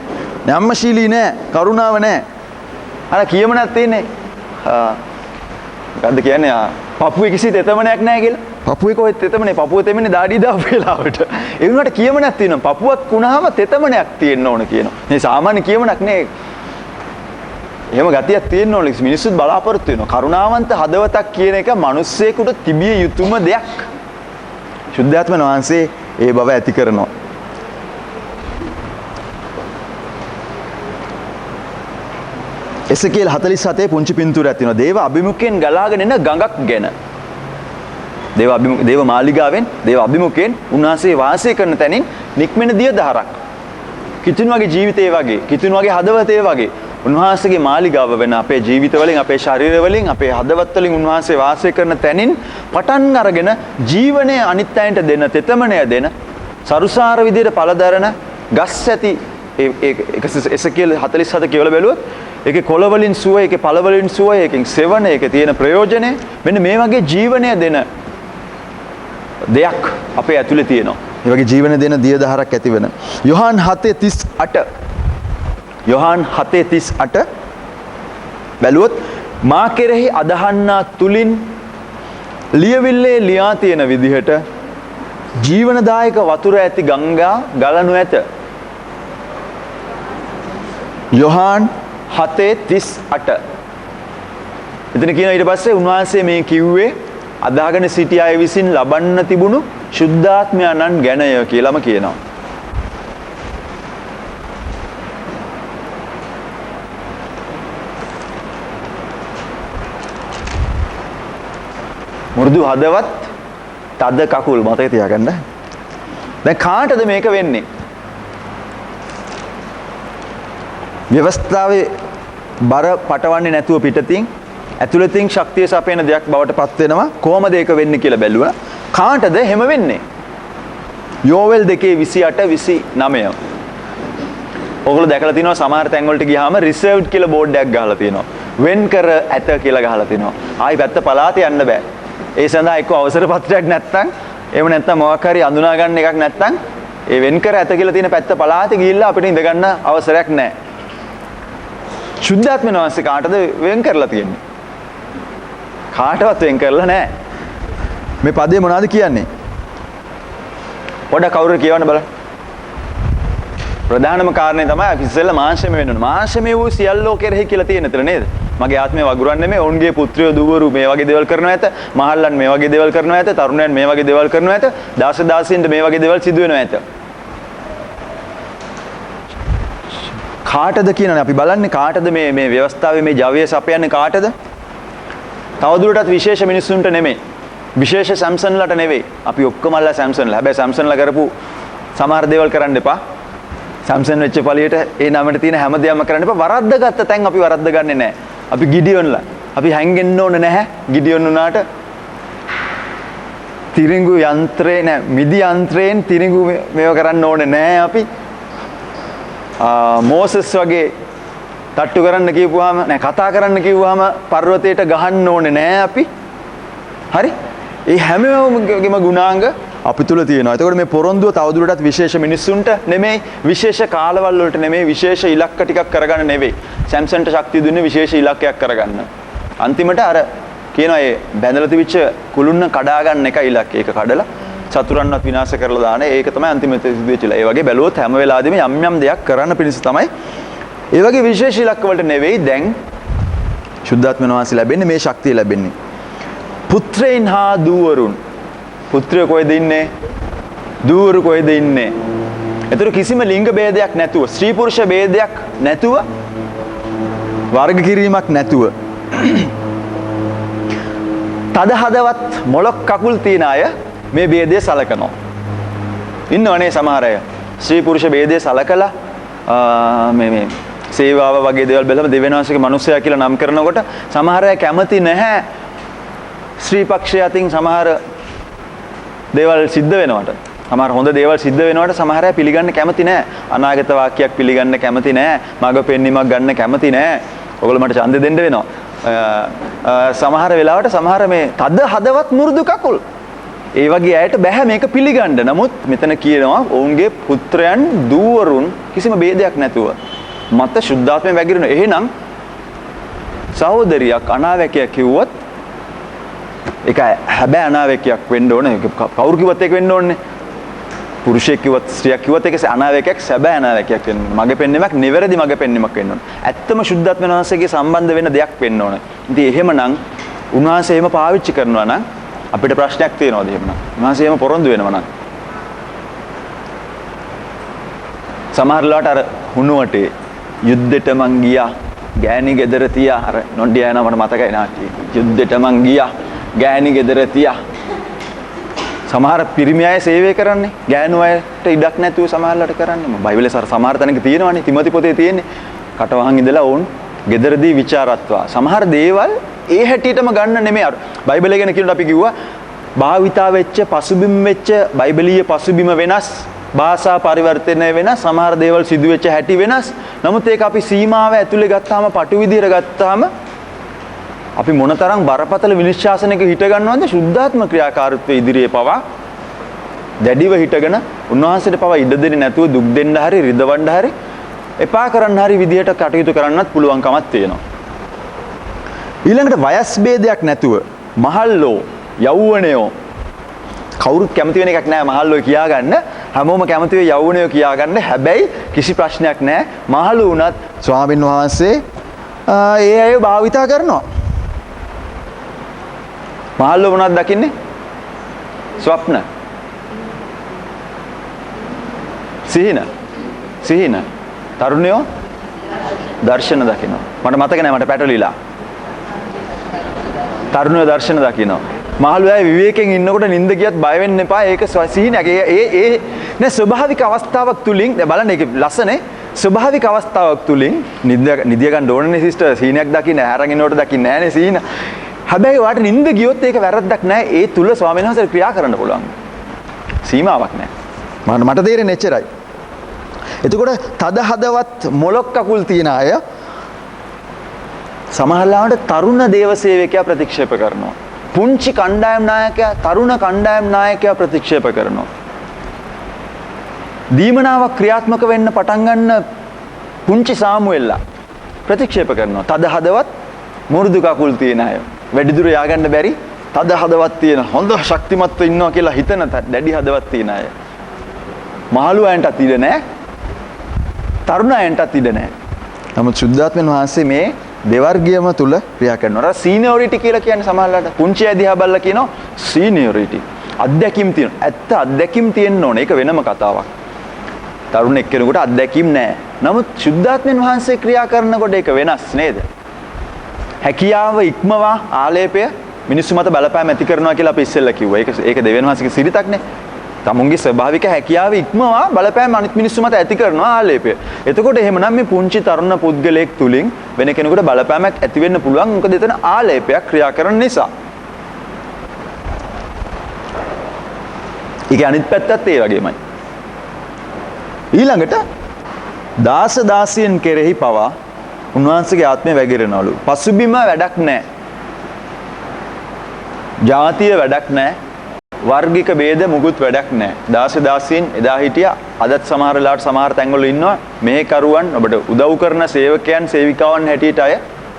නම්මශීලී නැහැ. කරුණාව නැහැ. අර කියමනක් තියෙන්නේ. මොකද්ද කියන්නේ? පපුවේ කිසි තෙතමනයක් නැහැ කියලා. පපුවේ කොහෙද තෙතමනේ? පපුව තෙමන්නේ දාඩිය දාපු වෙලාවට. ඒ වුණාට කියමනක් තියෙනවා. පපුවක් වුණාම තෙතමනයක් තියෙන්න ඕන කියනවා. මේ සාමාන්‍ය කියමනක් නේ. එහෙම ගතියක් තියෙන්න ඕන. මිනිස්සුත් බලාපොරොත්තු වෙනවා. කරුණාවන්ත හදවතක් කියන එක මිනිස්සෙකුට තිබිය යුතුම දෙයක්. සුද්ධාත්මයන් වහන්සේ ඒ බව ඇති කරනවා. එසකේල් 47 පුංචි පින්තූරයක් තියෙනවා. දේව අභිමුඛයෙන් ගලාගෙන එන ගඟක් ගැන. දේව මාලිගාවෙන්, දේව අභිමුඛයෙන් උන්වහන්සේ වාසය කරන තැනින් නික්මෙන දිය දහරක්. කිතුන් වගේ ජීවිතේ වගේ, කිතුන් වගේ හදවතේ වගේ. උන්වහන්සේගේ මාලිගාව වෙන අපේ ජීවිත වලින්, අපේ ශරීර වලින්, අපේ හදවත් වලින් උන්වහන්සේ වාසය කරන තැනින් පටන් අරගෙන ජීවනය අනිත් අයන්ට දෙන, තෙතමනය දෙන, සරුසාර විදියට පළදරන, ගස් ඇති එසකේල් 47 කියවල බැලුවොත් ඒකේ කොළ වලින් සුව, ඒකේ පළ වලින් සුව, ඒකෙන් සෙවණ, ඒකේ තියෙන ප්‍රයෝජනේ මෙන්න මේ වගේ ජීවනය දෙන දෙයක් අපේ ඇතුලේ තියෙනවා. මේ වගේ ජීවන දෙන දිය දහරක් ඇති වෙන. යොහාන් 7:38 යොහාන් 7:38 බැලුවොත් මා කෙරෙහි අදහන්නා තුලින් ලියවිල්ලේ ලියා තියෙන විදිහට ජීවනදායක වතුර ඇති ගංගා ගලනු ඇත. යොහාන් 7:38 එතන කියන ඊට පස්සේ උන්වහන්සේ මේ කිව්වේ අදාගෙන සිටි අය විසින් ලබන්න තිබුණු සුද්ධාත්මයන්න් ගැනය කියලාම කියනවා. මුරුදු හදවත්, තද කකුල් මතක තියාගන්න. දැන් කාටද මේක වෙන්නේ? ව්‍යවස්ථාවේ බර පටවන්නේ නැතුව පිටතින් ඇතුළතින් ශක්තිය සපයන දෙයක් බවට පත් වෙනවා. කොහොමද ඒක වෙන්නේ කියලා බැලුවා. කාටද හැම වෙන්නේ? යෝවෙල් 2:28-29. ඔයගොල්ලෝ දැකලා තියෙනවා සමහර තැන් වලට ගියාම රිසර්ව්ඩ් කියලා බෝඩ් එකක් ගහලා තියෙනවා. වෙන් කර ඇත කියලා ගහලා තියෙනවා. ආයි පැත්ත පළාතේ යන්න බෑ. ඒ සඳහා එක්ක අවසර පත්‍රයක් නැත්නම් එහෙම නැත්නම් මොකක් හරි අඳුනා ගන්න එකක් නැත්නම් ඒ වෙන් කර ඇත කියලා තියෙන පැත්ත පළාතේ ගිහිල්ලා අපිට ඉඳ ගන්න අවසරයක් නැහැ. සුද්ධාත්මයන් වහන්සේ කාටද වෙන් කරලා තියෙන්නේ? කාටවත් වෙන් කරලා නැහැ. මේ පදේ මොනවද කියන්නේ? පොඩ්ඩක් කවුරු කියවන්න බලන්න. ප්‍රධානම කාරණේ තමයි අපි ඉස්සෙල්ලා මාංශමය වෙන්න ඕන. මාංශමය වූ සියල්ලෝ කෙරෙහි කියලා තියෙන නේද? මගේ ආත්මය වගුරන්නේ නෙමෙයි. ඔවුන්ගේ පුත්‍රයෝ දුවරු මේ වගේ දේවල් කරනවා ඇත. මහල්ලන් මේ වගේ දේවල් කරනවා ඇත. තරුණයන් මේ වගේ දේවල් කරනවා ඇත. දාස දාසීන්ට මේ වගේ දේවල් සිදු වෙනවා ඇත. කාටද කියනනේ අපි බලන්නේ කාටද මේ ව්‍යවස්ථාවේ මේ ජවය සපයන්නේ කාටද? තවදුරටත් විශේෂ මිනිස්සුන්ට නෙමෙයි. විශේෂ සැම්සන්ලට නෙවෙයි. අපි ඔක්කොමලා සැම්සන්ලා. හැබැයි සැම්සන්ලා කරපු සමහර දේවල් කරන්න එපා. සැම්සන් වෙච්ච පළියට ඒ නමට තියෙන හැම දෙයක්ම කරන්න එපා. වරද්දගත්ත තැන් අපි වරද්දගන්නේ නැහැ. අපි ගිඩියොන්ලා. අපි හැංගෙන්න ඕනේ නැහැ. ගිඩියොන් උනාට තිරිඟු යන්ත්‍රේ නෑ මිදි යන්ත්‍රයෙන් තිරිඟු මේව කරන්න ඕනේ නැහැ අපි. මෝසස් වගේ තට්ටු කරන්න කියපුවාම නෑ කතා කරන්න කිව්වහම පර්වතයට ගහන්න ඕනේ නැහැ අපි. හරි? ඒ හැමෝගෙම ගුණාංග අපි තුල තියෙනවා. එතකොට මේ පොරොන්දුව තවදුරටත් විශේෂ මිනිස්සුන්ට නෙමෙයි, විශේෂ කාලවල වලට නෙමෙයි, විශේෂ ඉලක්ක ටිකක් කරගන්න නෙවෙයි. සැම්සන්ට ශක්තිය දුන්නේ විශේෂ ඉලක්කයක් කරගන්න. අන්තිමට අර කියනවා ඒ බැඳලා තිබිච්ච කුළුන්න කඩා ගන්න එක ඉලක්කය. ඒක කඩලා චතුරන්වත් විනාශ කරලා දාන ඒක තමයි අන්තිමට සිදුවෙච්චලා. ඒ වගේ බැලුවොත් හැම වෙලාවෙදිම යම් දෙයක් කරන්න පිණිස තමයි. ඒ වගේ විශේෂ ඉලක්ක වලට නෙවෙයි දැන් සුද්ධාත්මන වාසි ලැබෙන්නේ මේ ශක්තිය ලැබෙන්නේ. පුත්‍රයන් හා දූවරුන්. පුත්‍රය කොහෙද ඉන්නේ? දූවරු කොහෙද ඉන්නේ? ඒතර කිසිම ලිංග ભેදයක් නැතුව, ස්ත්‍රී පුරුෂ ભેදයක් නැතුව, වර්ග කිරීමක් නැතුව තද හදවත් මොලොක් කකුල් තියන අය මේ ભેදය සලකනවා. ඉන්නවනේ සමහර අය. ස්ත්‍රී පුරුෂ ભેදය සලකලා මේ සේවාව වගේ දේවල් බැලුවම දෙවියන්වහන්සේගේ මිනිසයා කියලා නම් කරනකොට සමහර අය කැමති නැහැ. ශ්‍රී පක්ෂය අතින් සමහර දේවල් සිද්ධ වෙනවට. සමහර හොඳ දේවල් සිද්ධ වෙනවට සමහර අය පිළිගන්න කැමති නැහැ. අනාගත වාක්‍යයක් පිළිගන්න කැමති නැහැ. මඟ පෙන්වීමක් ගන්න කැමති නැහැ. ඔයගොල්ලෝ මට ඡන්දෙ දෙන්න වෙනවා. සමහර වෙලාවට සමහර මේ තද හදවත් මුරුදු කකුල්. ඒ වගේ අයට බෑ මේක පිළිගන්න. නමුත් මෙතන කියනවා ඔවුන්ගේ පුත්‍රයන් දූවරුන් කිසිම ભેදයක් නැතුව මත සුද්ධාත්මය වැగిරෙන. එහෙනම් සහෝදරියක් අනාවැකියක් කිව්වොත් ඒක හැබැයි අනාවැකියක් වෙන්න ඕනේ. කවුරු කිව්වත් ඒක වෙන්න ඕනේ. පුරුෂයෙක් කිව්වත් ස්ත්‍රියක් කිව්වත් ඒක අනාවැකියක් සැබෑ අනාවැකියක් වෙන්න ඕනේ. මගේ පෙන්වීමක් නිවැරදි මගේ පෙන්වීමක් වෙන්න ඕනේ. ඇත්තම සුද්ධාත්මන වහන්සේගේ සම්බන්ධ වෙන දෙයක් වෙන්න ඕනේ. ඉතින් එහෙමනම් උන්වහන්සේ එහෙම පාවිච්චි කරනවා නම් අපිට ප්‍රශ්නයක් තියෙනවද එහෙමනම්? උන්වහන්සේ එහෙම පොරොන්දු වෙනවා නම් සමහර ලාට අර හුණුවටේ යුද්ධෙට මං ගියා ගෑණි ගෙදර තියා අර නොන්ඩියා යනවා මට මතකයි නාට්‍ය. යුද්ධෙට මං ගියා ගෑණි ගෙදර තියා. සමහර පිරිමි අය සේවය කරන්නේ ගෑනු අයට ඉඩක් නැතුව සමහරලාට කරන්නේ. බයිබලයේ සමහර තැනක තියෙනවානේ තිමොති පොතේ තියෙන්නේ. කටවහන් ඉඳලා වුන් ගෙදරදී ਵਿਚාරත්වා. සමහර දේවල් ඒ හැටියටම ගන්න නෙමෙයි. අර බයිබලය ගැන කියනකොට අපි කිව්වා භාවිතා වෙච්ච පසුබිම් වෙච්ච බයිබලීය පසුබිම වෙනස්. භාෂා පරිවර්තනය වෙනස්. සමහර දේවල් සිදු වෙච්ච හැටි වෙනස්. නමුත් ඒක අපි සීමාව ඇතුලේ ගත්තාම පටු විදියට ගත්තාම අපි මොනතරම් බරපතල විනිශ්චාසනයක හිට ගන්නවද? සුද්ධාත්ම ක්‍රියාකාරීත්වයේ ඉදිරියේ පවා දැඩිව හිටගෙන උන්වහන්සේට පවා ඉඩ දෙන්නේ නැතුව දුක් දෙන්න හරි රිදවන්න හරි එපා කරන්න හරි විදියට කටයුතු කරන්නත් පුළුවන්කමක් තියෙනවා. ඊළඟට වයස් ભેදයක් නැතුව මහල්ලෝ යෞවනයෝ කවුරුත් කැමති වෙන එකක් නෑ මහල්ලෝ කියාගන්න. හැමෝම කැමති වෙයි යෞවනයෝ කියාගන්න. හැබැයි කිසි ප්‍රශ්නයක් නෑ. මහලු වුණත් ස්වාමීන් වහන්සේ ඒ අය භාවිතා කරනවා. මහල්ලෝ වුණත් දකින්නේ ස්වප්න සිහින තරුණයෝ දර්ශන දකිනවා. මට මතක නැහැ මට පැටලිලා. තරුණයෝ දර්ශන දකිනවා. මහලු අය විවේකයෙන් ඉන්නකොට නිින්ද ගියත් බය වෙන්න එපා. ඒක සිහිනයක්. ඒ නේ ස්වභාවික අවස්ථාවක් තුලින් බලන්න ඒක ලස්සනේ. ස්වභාවික අවස්ථාවක් තුලින් නිදිය ගන්න ඕනනේ සිස්ටර්. සිහිනයක් දකින්න හැරගෙන ඉන්නකොට දකින්නේ නැහනේ සිහින. හැබැයි ඔයාට නිින්ද ගියොත් ඒක වැරද්දක් නෑ. ඒ තුල ස්වාමීන් වහන්සේට ක්‍රියා කරන්න පුළුවන්. සීමාවක් නෑ. මට තේරෙන්නේ එච්චරයි. එතකොට තද හදවත් මොලොක් කකුල් තියන අය සමහරවිට තරුණ දේව සේවකයා ප්‍රතික්ෂේප කරනවා. පුංචි කණ්ඩායම් නායකයා තරුණ කණ්ඩායම් නායකයා ප්‍රතික්ෂේප කරනවා. දීමනාවක් ක්‍රියාත්මක වෙන්න පටන් ගන්න පුංචි සාමුවෙල්ලා ප්‍රතික්ෂේප කරනවා. තද හදවත් මුරුදු කකුල් තියන අය. වැඩිදුර ය아가න්න බැරි තද හදවත් තියෙන හොඳ ශක්තිමත්ව ඉන්නවා කියලා හිතන දැඩි හදවත් තියෙන අය. මහලු අයන්ටත් ඉඩ නැහැ. තරුණ අයන්ටත් ඉඩ නැහැ. නමුත් සුද්ධාත්මයන් වහන්සේ මේ දෙවර්ගයම තුල ක්‍රියා කරනවා. සීනියොරිටි කියලා කියන්නේ සමහරවිට පුංචි අය දිහා බලලා කියනවා සීනියොරිටි. අත්දැකීම් තියෙන. ඇත්ත අත්දැකීම් තියෙන්න ඕනේ. ඒක වෙනම කතාවක්. තරුණ එක්කෙනෙකුට අත්දැකීම් නැහැ. නමුත් සුද්ධාත්මයන් වහන්සේ ක්‍රියා කරනකොට ඒක වෙනස් නේද? හැකියාව ඉක්මවා ආලේපය මිනිස්සු මත බලපෑම ඇති කරනවා කියලා අපි ඉස්සෙල්ලා කිව්වා. ඒක දෙවියන් වහන්සේගේ සිරිතක්නේ. තමුන්ගේ ස්වභාවික හැකියාව ඉක්මවා බලපෑම අනිත් මිනිස්සු මත ඇති කරනවා ආලේපය. එතකොට එහෙමනම් මේ පුංචි තරුණ පුද්ගලයෙක් තුලින් වෙන කෙනෙකුට බලපෑමක් ඇති වෙන්න පුළුවන්. මොකද එතන ආලේපයක් ක්‍රියා කරන නිසා. ඒක අනිත් පැත්තත් ඒ වගේමයි. ඊළඟට දාස දාසියන් කෙරෙහි පවා උන්වහන්සේගේ ආත්මය වැగిරෙනවලු. පසුබිම වැඩක් නැහැ. ජාතිය වැඩක් නැහැ. වර්ගික ભેද මුකුත් වැඩක් නැහැ. දාස දාසීන් එදා හිටියා. අදත් සමහර වෙලාවට සමහර තැන්වල ඉන්නවා. මෙහෙකරුවන් ඔබට උදව් කරන සේවකයන් සේවිකාවන් හැටියට අය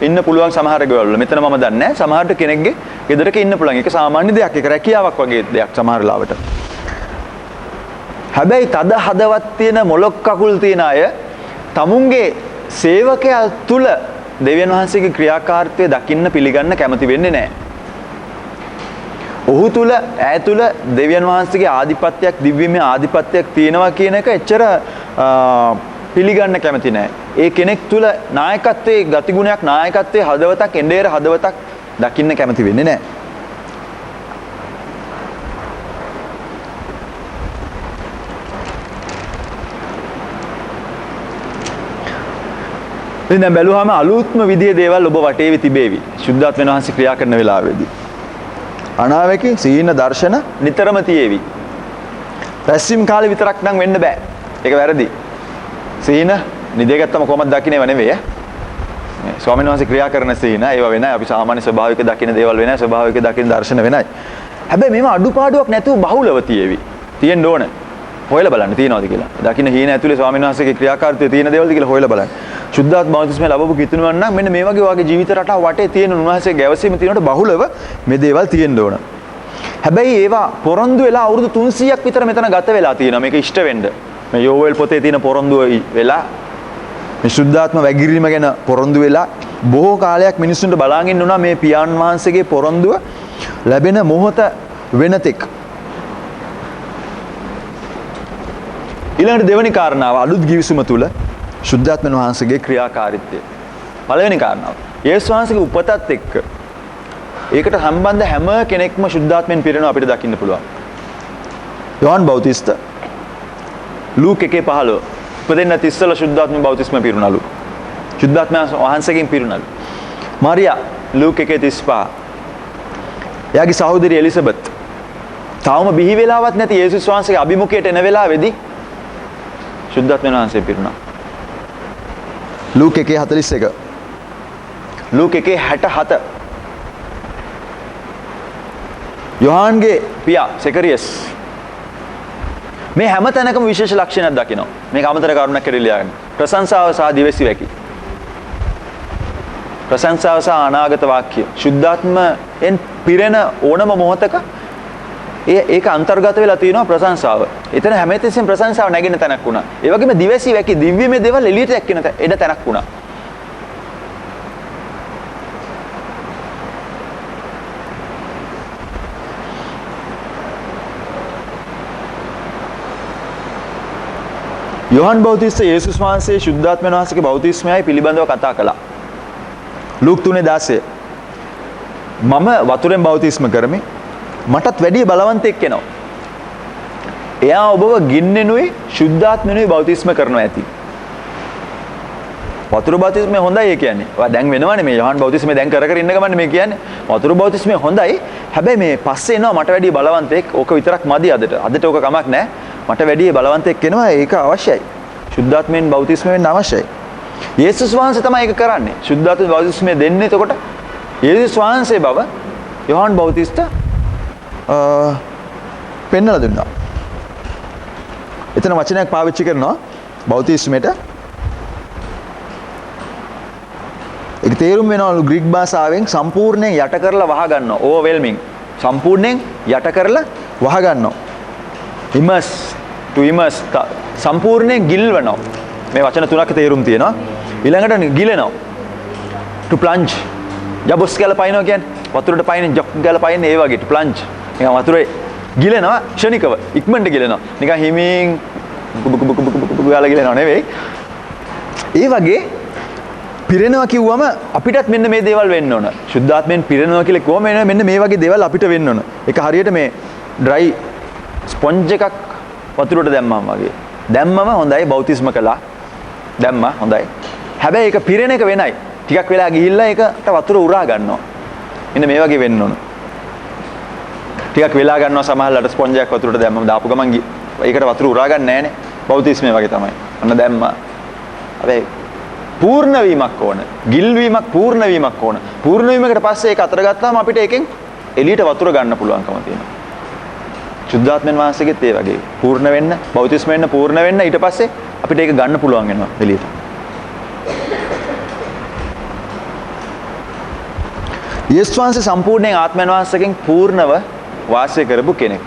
ඉන්න පුළුවන් සමහර ගෙවල්. මෙතන මම දන්නේ නැහැ. සමහරට කෙනෙක්ගේ ගෙදරක ඉන්න පුළුවන්. ඒක සාමාන්‍ය දෙයක්. ඒක රැකියාවක් වගේ දෙයක් සමහර වෙලාවට. හැබැයි තද හදවත් තියෙන මොලොක් කකුල් තියෙන අය තමුන්ගේ සේවකයා තුල දෙවියන් වහන්සේගේ ක්‍රියාකාරීත්වය දකින්න පිළිගන්න කැමති වෙන්නේ නැහැ. ඔහු තුල ඈ තුල දෙවියන් වහන්සේගේ ආධිපත්‍යයක් දිව්‍යමය ආධිපත්‍යයක් තියෙනවා කියන එක එච්චර පිළිගන්න කැමති නැහැ. ඒ කෙනෙක් තුල නායකත්වයේ ගතිගුණයක් නායකත්වයේ හදවතක් එඬේර හදවතක් දකින්න කැමති වෙන්නේ නැහැ. ඉතින් දැන් බැලුවාම අලුත්ම විදිහේ දේවල් ඔබ වටේවි තිබේවි. සුද්ධාත්මයන් වහන්සේ ක්‍රියා කරන වෙලාවේදී. අනාවැකි සීන දර්ශන නිතරම තියේවි. රැස්වීම කාලේ විතරක් නම් වෙන්න බෑ. ඒක වැරදි. සීන නිදේගත්තම කොහොමද දකින්නේව නෙවෙයි ඈ. ස්වාමීන් වහන්සේ ක්‍රියා කරන සීන ඒවා වෙනයි. අපි සාමාන්‍ය ස්වභාවික දකින්න දේවල් වෙනයි. ස්වභාවික දකින්න දර්ශන වෙනයි. හැබැයි මේව අඩුපාඩුවක් නැතුව බහුලව තියේවි. තියෙන්න ඕන. හොයලා බලන්න තියනවාද කියලා. දකින්න හීන ඇතුලේ ස්වාමීන් වහන්සේගේ ක්‍රියාකාරීත්වය තියෙන දේවල්ද කියලා හොයලා බලන්න. සුද්ධාත්ම බෞතිස්මය ලැබපු කිතුණුවන් නම් මෙන්න මේ වගේ ජීවිත රටාව වටේ තියෙන උන්වහන්සේගේ ගැවසීම තියෙනකොට බහුලව මේ දේවල් තියෙන්න ඕන. හැබැයි ඒවා පොරොන්දු වෙලා අවුරුදු 300ක් විතර මෙතන ගත වෙලා තියෙනවා මේක ඉෂ්ට වෙන්න. මේ යෝවෙල් පොතේ තියෙන පොරොන්දුව වෙලා මේ සුද්ධාත්ම වැගිරීම ගැන පොරොන්දු වෙලා බොහෝ කාලයක් මිනිස්සුන්ට බලාගෙන ඉන්නුනා මේ පියාණන් වහන්සේගේ පොරොන්දුව ලැබෙන මොහොත වෙනතෙක්. ඊළඟට දෙවෙනි කාරණාව අලුත් ගිවිසුම තුල සුද්ධාත්මයන් වහන්සේගේ ක්‍රියාකාරීත්වය. පළවෙනි කාරණාව. යේසුස් වහන්සේගේ උපතත් එක්ක ඒකට සම්බන්ධ හැම කෙනෙක්ම සුද්ධාත්මයෙන් පිරෙනවා අපිට දකින්න පුළුවන්. යෝහන් බෞතිස්ත ලූක් 1:15 උපදින්න තිස්සල සුද්ධාත්ම බෞතිස්ම පිරුණලු. සුද්ධාත්මයන් වහන්සේගෙන් පිරුණලු. මාරියා ලූක් 1:35 එයාගේ සහෝදරිය එලිසබෙත් තාම බිහි වෙලාවක් නැති යේසුස් වහන්සේගේ අභිමුඛයට එන වෙලාවේදී සුද්ධාත්මයන් වහන්සේ පිරුණා. ලූක් 1:41 ලූක් 1:67 යොහන්ගේ පියා සෙකරියස් මේ හැම තැනකම විශේෂ ලක්ෂණයක් දකිනවා. මේක අමතර කරුණක් කියලා ගන්න. ප්‍රශංසාව සහ දිවසි වැකි. ප්‍රශංසාව සහ අනාගත වාක්‍ය. සුද්ධාත්මයෙන් පිරෙන ඕනම මොහොතක ඒක අන්තර්ගත වෙලා තියෙනවා ප්‍රශංසාව. එතන හැමතිස්සෙම ප්‍රශංසාව නැගෙන තැනක් වුණා. ඒ වගේම දිවසි වැකි දිව්‍යමය දේවල් එළියට දැක්කින එඩ තැනක් වුණා. යෝහන් බෞතිස්ත යේසුස් වහන්සේ සුද්ධාත්මයන් වහන්සේගේ බෞතිස්මයයි පිළිබඳව කතා කළා. ලූක් 3:16 මම වතුරෙන් බෞතිස්ම කරමි. මටත් වැඩි බලවන්තෙක් කෙනෙක්. එයා ඔබව ගින්නෙනුයි සුද්ධාත්මෙනුයි බෞතිස්ම කරනවා ඇති. වතුර බෞතිස්මය හොඳයි ඒ කියන්නේ. ඔයා දැන් වෙනවනේ මේ යෝහන් බෞතිස්මය දැන් කර ඉන්න ගමන් මේ කියන්නේ. වතුර බෞතිස්මය හොඳයි. හැබැයි මේ පස්සේ එනවා මට වැඩි බලවන්තෙක්. ඕක විතරක් මදි අදට. අදට ඕක කමක් නැහැ. මට වැඩි බලවන්තෙක් එනවා ඒක අවශ්‍යයි. සුද්ධාත්මයෙන් බෞතිස්ම වෙන්න අවශ්‍යයි. යේසුස් වහන්සේ තමයි ඒක කරන්නේ. සුද්ධාත්ම බෞතිස්මය දෙන්නේ එතකොට යේසුස් වහන්සේ බව යෝහන් බෞතිස්ත පෙන්වලා දුන්නා. එතන වචනයක් පාවිච්චි කරනවා බෞතිස්මයට. ඒක තේරුම් වෙනවලු ග්‍රීක භාෂාවෙන් සම්පූර්ණයෙන් යට කරලා වහ ගන්නවා. ඕවර්වෙල්මින්. සම්පූර්ණයෙන් යට කරලා වහ ගන්නවා. immerse to immerse සම්පූර්ණයෙන් ගිල්වනවා. මේ වචන තුනක තේරුම් තියෙනවා. ඊළඟට ගිලෙනවා. to plunge. ජබොස් කියලා පයින්නවා කියන්නේ වතුරට පයින් ජොක් කියලා පයින් ඒ වගේ to plunge. නිකන් වතුරේ ගිලෙනවා ක්ෂණිකව ඉක්මනට ගිලෙනවා. නිකන් හිමින් ගාලා ගිලෙනව නෙවෙයි. ඒ වගේ පිරෙනවා කිව්වම අපිටත් මෙන්න මේ දේවල් වෙන්න ඕන. සුද්ධාත්මයෙන් පිරෙනවා කියලා කොහොම මෙන්න මේ වගේ දේවල් අපිට වෙන්න ඕන. ඒක හරියට මේ dry sponge එකක් වතුරට දැම්මම වගේ. දැම්මම හොඳයි බෞතිස්ම කළා. දැම්මා හොඳයි. හැබැයි ඒක පිරෙන එක වෙනයි. ටිකක් වෙලා ගිහිල්ලා ඒකට වතුර උරා ගන්නවා. මෙන්න මේ වගේ වෙන්න ඕන. ටිකක් වෙලා ගන්නවා සමහරවිට ස්පොන්ජ් එකක් වතුරට දැම්මම දාපු ගමන් ඒකට වතුර උරා ගන්න නැහනේ. බෞතිස්මේ වගේ තමයි. අන්න දැම්මා. හැබැයි පූර්ණ වීමක් ඕන. ගිල්වීමක් පූර්ණ වීමක් ඕන. පූර්ණ වීමකට පස්සේ ඒක අතර ගත්තාම අපිට ඒකෙන් එළියට වතුර ගන්න පුළුවන්කම තියෙනවා. සුද්ධාත්මයන් වහන්සේගෙත් ඒ වගේ. පූර්ණ වෙන්න, බෞතිස්ම වෙන්න, පූර්ණ වෙන්න ඊට පස්සේ අපිට ඒක ගන්න පුළුවන් වෙනවා එළියට. යේසුස් වහන්සේ සම්පූර්ණයෙන් ආත්මයන් වහන්සේගෙන් පූර්ණව වාසය කරපු කෙනෙක්.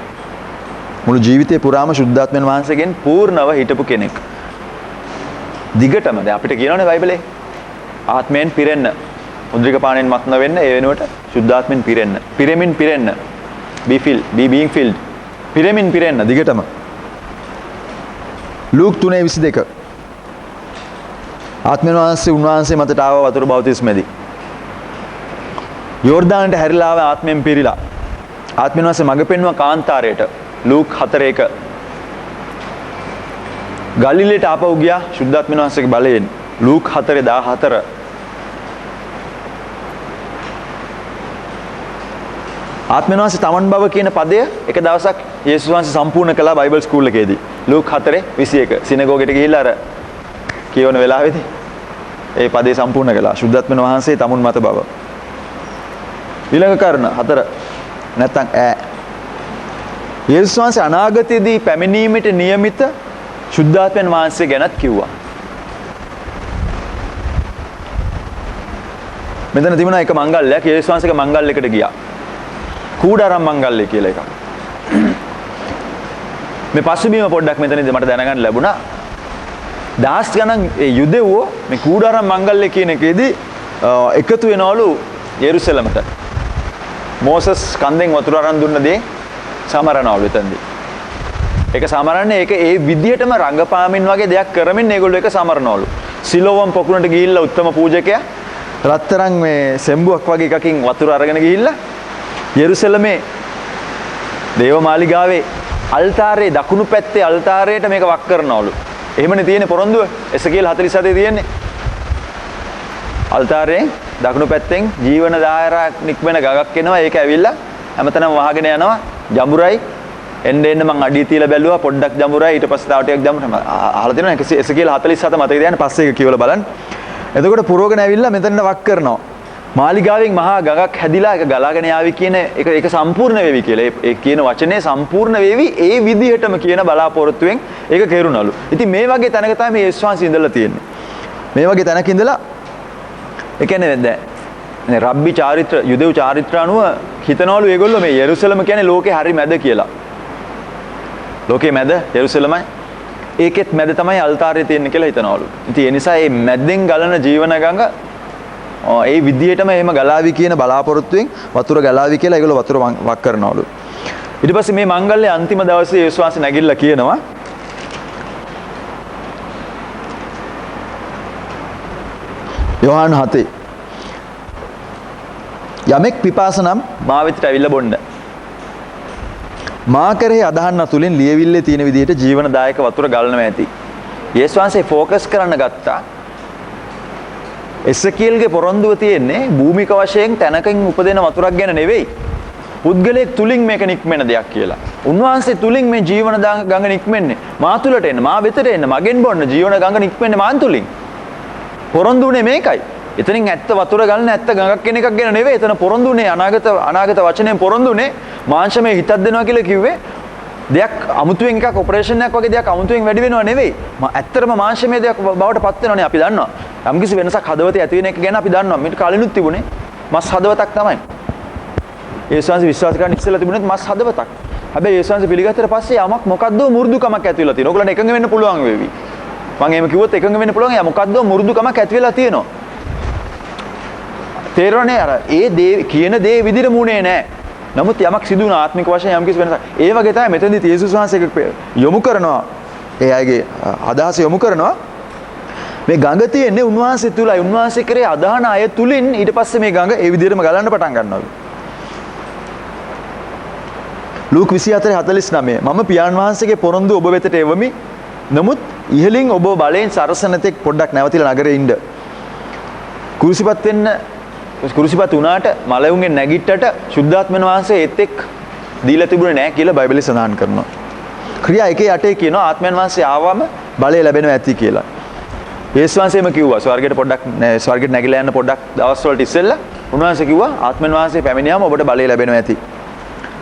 මුළු ජීවිතේ පුරාම සුද්ධාත්මයන් වහන්සේගෙන් පූර්ණව හිටපු කෙනෙක්. දිගටම දැන් අපිට කියනවානේ බයිබලේ ආත්මයෙන් පිරෙන්න, මුද්‍රික පාණයෙන් මත් නොවෙන්න, ඒ වෙනුවට සුද්ධාත්මයෙන් පිරෙන්න. පිරෙමින් පිරෙන්න. be being filled. පිරෙමින් පිරෙන්න දිගටම. ලූක් 3:22. ආත්මයන් වහන්සේ උන්වහන්සේ මතට ආව වතුර බෞතිස්මෙදී. යෝර්දානට හැරිලා ආව ආත්මයෙන් පිරීලා. ආත්මයන් වහන්සේ මඟ පෙන්වුවා කාන්තාරයට. ලූක් 4:1. ගලිලයට ආපහු ගියා සුද්ධාත්මයන් වහන්සේගේ බලයෙන්. ලූක් 4:14. ආත්මයන් වහන්සේ තමන් බව කියන පදය එක දවසක් යේසුස් වහන්සේ සම්පූර්ණ කළා බයිබල් ස්කූල් එකේදී. ලූක් 4:21 සිනගෝගෙට ගිහිල්ලා අර කියවන වෙලාවේදී ඒ පදේ සම්පූර්ණ කළා. සුද්ධාත්මයන් වහන්සේ තමුන් මත බව. ඊළඟ කාරණා 4 නැත්තම් යේසුස් වහන්සේ අනාගතයේදී පැමිණීමට නියමිත සුද්ධාත්මයන් වහන්සේ ගැනත් කිව්වා. මෙතන තිබුණා එක මංගල්‍යයක් යේසුස් වහන්සේගේ මංගල්‍යයකට ගියා. කූඩාරම් මංගල්‍ය කියලා එකක්. මේ පසුබිම පොඩ්ඩක් මෙතනදී මට දැනගන්න ලැබුණා. දහස් ගණන් ඒ යුදෙව්වෝ මේ කූඩාරම් මංගල්‍ය කියන එකේදී එකතු වෙනවලු යෙරුසලමට. මෝසස් කන්දෙන් වතුර අරන් දුන්න දේ සමරනවලු එතනදී. ඒක සමරන්නේ ඒක ඒ විදිහටම රංගපාමින් වගේ දෙයක් කරමින් ඒගොල්ලෝ ඒක සමරනවලු. සිලෝවම් පොකුණට ගිහිල්ලා උත්තම පූජකයා රත්තරන් මේ සෙම්බුවක් වගේ එකකින් වතුර අරගෙන ගිහිල්ලා යෙරුසලමේ දේවමාලිගාවේ අල්තාරයේ දකුණු පැත්තේ අල්තාරයට මේක වක් කරනවලු. එහෙමනේ තියෙන්නේ පොරොන්දුව. එසකේල් 47 තියෙන්නේ. අල්තාරයෙන් දකුණු පැත්තෙන් ජීවන දායරයක් නික්මෙන ගගක් එනවා. ඒක ඇවිල්ලා හැමතැනම වහගෙන යනවා. ජඹුරයි එන්න මං අඩිය තියලා බැලුවා පොඩ්ඩක් ජඹුරයි ඊට පස්සේ තව ටිකක් ජඹුරයි. අහලා තියෙනවා එසකේල් 47 මතක තියාගන්න පස්සේ ඒක කියවලා බලන්න. එතකොට පුරෝගන ඇවිල්ලා මෙතන වක් කරනවා. මාලිගාවෙන් මහා ගගක් හැදිලා ඒක ගලාගෙන යාවි කියන ඒක සම්පූර්ණ වෙවි කියලා. ඒ කියන වචනේ සම්පූර්ණ වෙවි ඒ විදිහටම කියන බලාපොරොත්තුවෙන් ඒක කෙරුණලු. ඉතින් මේ වගේ තැනක තමයි මේ යේසුස් වහන්සේ ඉඳලා තියෙන්නේ. මේ වගේ තැනක ඉඳලා ඒ කියන්නේ දැන් රබ්බි චාරිත්‍ර යුදෙව් චාරිත්‍ර අනුව හිතනවලු ඒගොල්ලෝ මේ යෙරුසලම කියන්නේ ලෝකේ හරි මැද කියලා. ලෝකේ මැද යෙරුසලමයි. ඒකෙත් මැද තමයි අල්තාරය තියෙන්නේ කියලා හිතනවලු. ඉතින් ඒ නිසා මේ මැද්දෙන් ගලන ජීවන ගඟ ඒ විදිහටම එහෙම ගලාවි කියන බලාපොරොත්තුවෙන් වතුර ගලාවි කියලා ඒගොල්ලෝ වතුර වක් කරනවලු. ඊට පස්සේ මේ මංගල්‍ය අන්තිම දවසේ යේසුස් වහන්සේ නැගිටලා කියනවා යෝහාන් 7 යමෙක් පිපාස නම් මා වෙතට ඇවිල්ලා බොන්න. මා කරේ අදහන්න තුලින් ලියවිල්ලේ තියෙන විදිහට ජීවනදායක වතුර ගලනවා ඇති. යේසුස් වහන්සේ ફોකස් කරන්න ගත්තා. එසකීල්ගේ පොරොන්දුව තියෙන්නේ භූමික වශයෙන් තැනකින් උපදින වතුරක් ගැන නෙවෙයි. පුද්ගලයෙක් තුලින් මේක නික්මෙන දෙයක් කියලා. උන්වහන්සේ තුලින් මේ ජීවන ගඟ නික්මෙන්නේ. මා තුලට එන්න, මා වෙතට එන්න, මගෙන් බොන්න ජීවන ගඟ නික්මෙන්නේ මාන් තුලින්. පොරොන්දුනේ මේකයි. එතනින් ඇත්ත වතුර ගලන ඇත්ත ගඟක් කියන එකක් ගැන නෙවෙයි. එතන පොරොන්දුනේ අනාගත වචනයෙන් පොරොන්දුනේ මාංශමේ හිතක් දෙනවා කියලා කිව්වේ. දෙයක් අමුතුවෙන් එකක් ඔපරේෂන් එකක් වගේ දෙයක් අමුතුවෙන් වැඩි වෙනව නෙවෙයි. ඇත්තටම මාංශමේ දෙයක් බවට පත් වෙනවනේ අපි දන්නවා. යම්කිසි වෙනසක් හදවතේ ඇති වෙන එක ගැන අපි දන්නවා. මේක කලිනුත් තිබුණේ මස් හදවතක් තමයි. යේසුස් වහන්සේ විශ්වාස කරන්න ඉස්සෙල්ලා තිබුණේ මස් හදවතක්. හැබැයි යේසුස් වහන්සේ පිළිගත්තට පස්සේ යමක් මොකද්ද මු르දුකමක් ඇති වෙලා තියෙනවා. ඔයගොල්ලන්ට එකඟ වෙන්න පුළුවන් වේවි. මම එහෙම කිව්වොත් එකඟ වෙන්න පුළුවන්. යා මොකද්ද මු르දුකමක් ඇති වෙලා තියෙනවා. තේරෙන්නේ අර ඒ දේ කියන දේ විදිහට මුනේ නැහැ. නමුත් යමක් සිදු වුණ ආත්මික වශයෙන් යම් කිසි වෙනසක්. ඒ වගේ තමයි මෙතනදී යේසුස් වහන්සේ යොමු කරනවා. ඒ අයගේ අදහස යොමු කරනවා. මේ ගඟ තියෙන්නේ උන්වහන්සේ තුලයි. උන්වහන්සේ කරේ අදහන අය තුලින් ඊට පස්සේ මේ ගඟ ඒ විදිහටම ගලන්න පටන් ගන්නවා. ලූක් 24:49 මම පියාණන් වහන්සේගේ පොරොන්දු ඔබ වෙතට එවමි. නමුත් ඉහලින් ඔබ බලයෙන් සරසන තෙක් පොඩ්ඩක් නැවතිලා නගරේ ඉන්න. කුරුසිපත් වෙන්න කුරුසිපත් වුණාට මලවුන්ගෙන් නැගිට්ටට සුද්ධාත්මන වහන්සේ ඒත් එක් දීලා තිබුණේ නැහැ කියලා බයිබලයේ සඳහන් කරනවා. ක්‍රියා 1:8 කියනවා ආත්මයන් වහන්සේ ආවම බලය ලැබෙනවා ඇති කියලා. යේසුස් වහන්සේම කිව්වා ස්වර්ගයට නැගිලා යන්න පොඩ්ඩක් දවස් වලට ඉස්සෙල්ලා උන්වහන්සේ කිව්වා ආත්මයන් වහන්සේ පැමිණියාම ඔබට බලය ලැබෙනවා ඇති.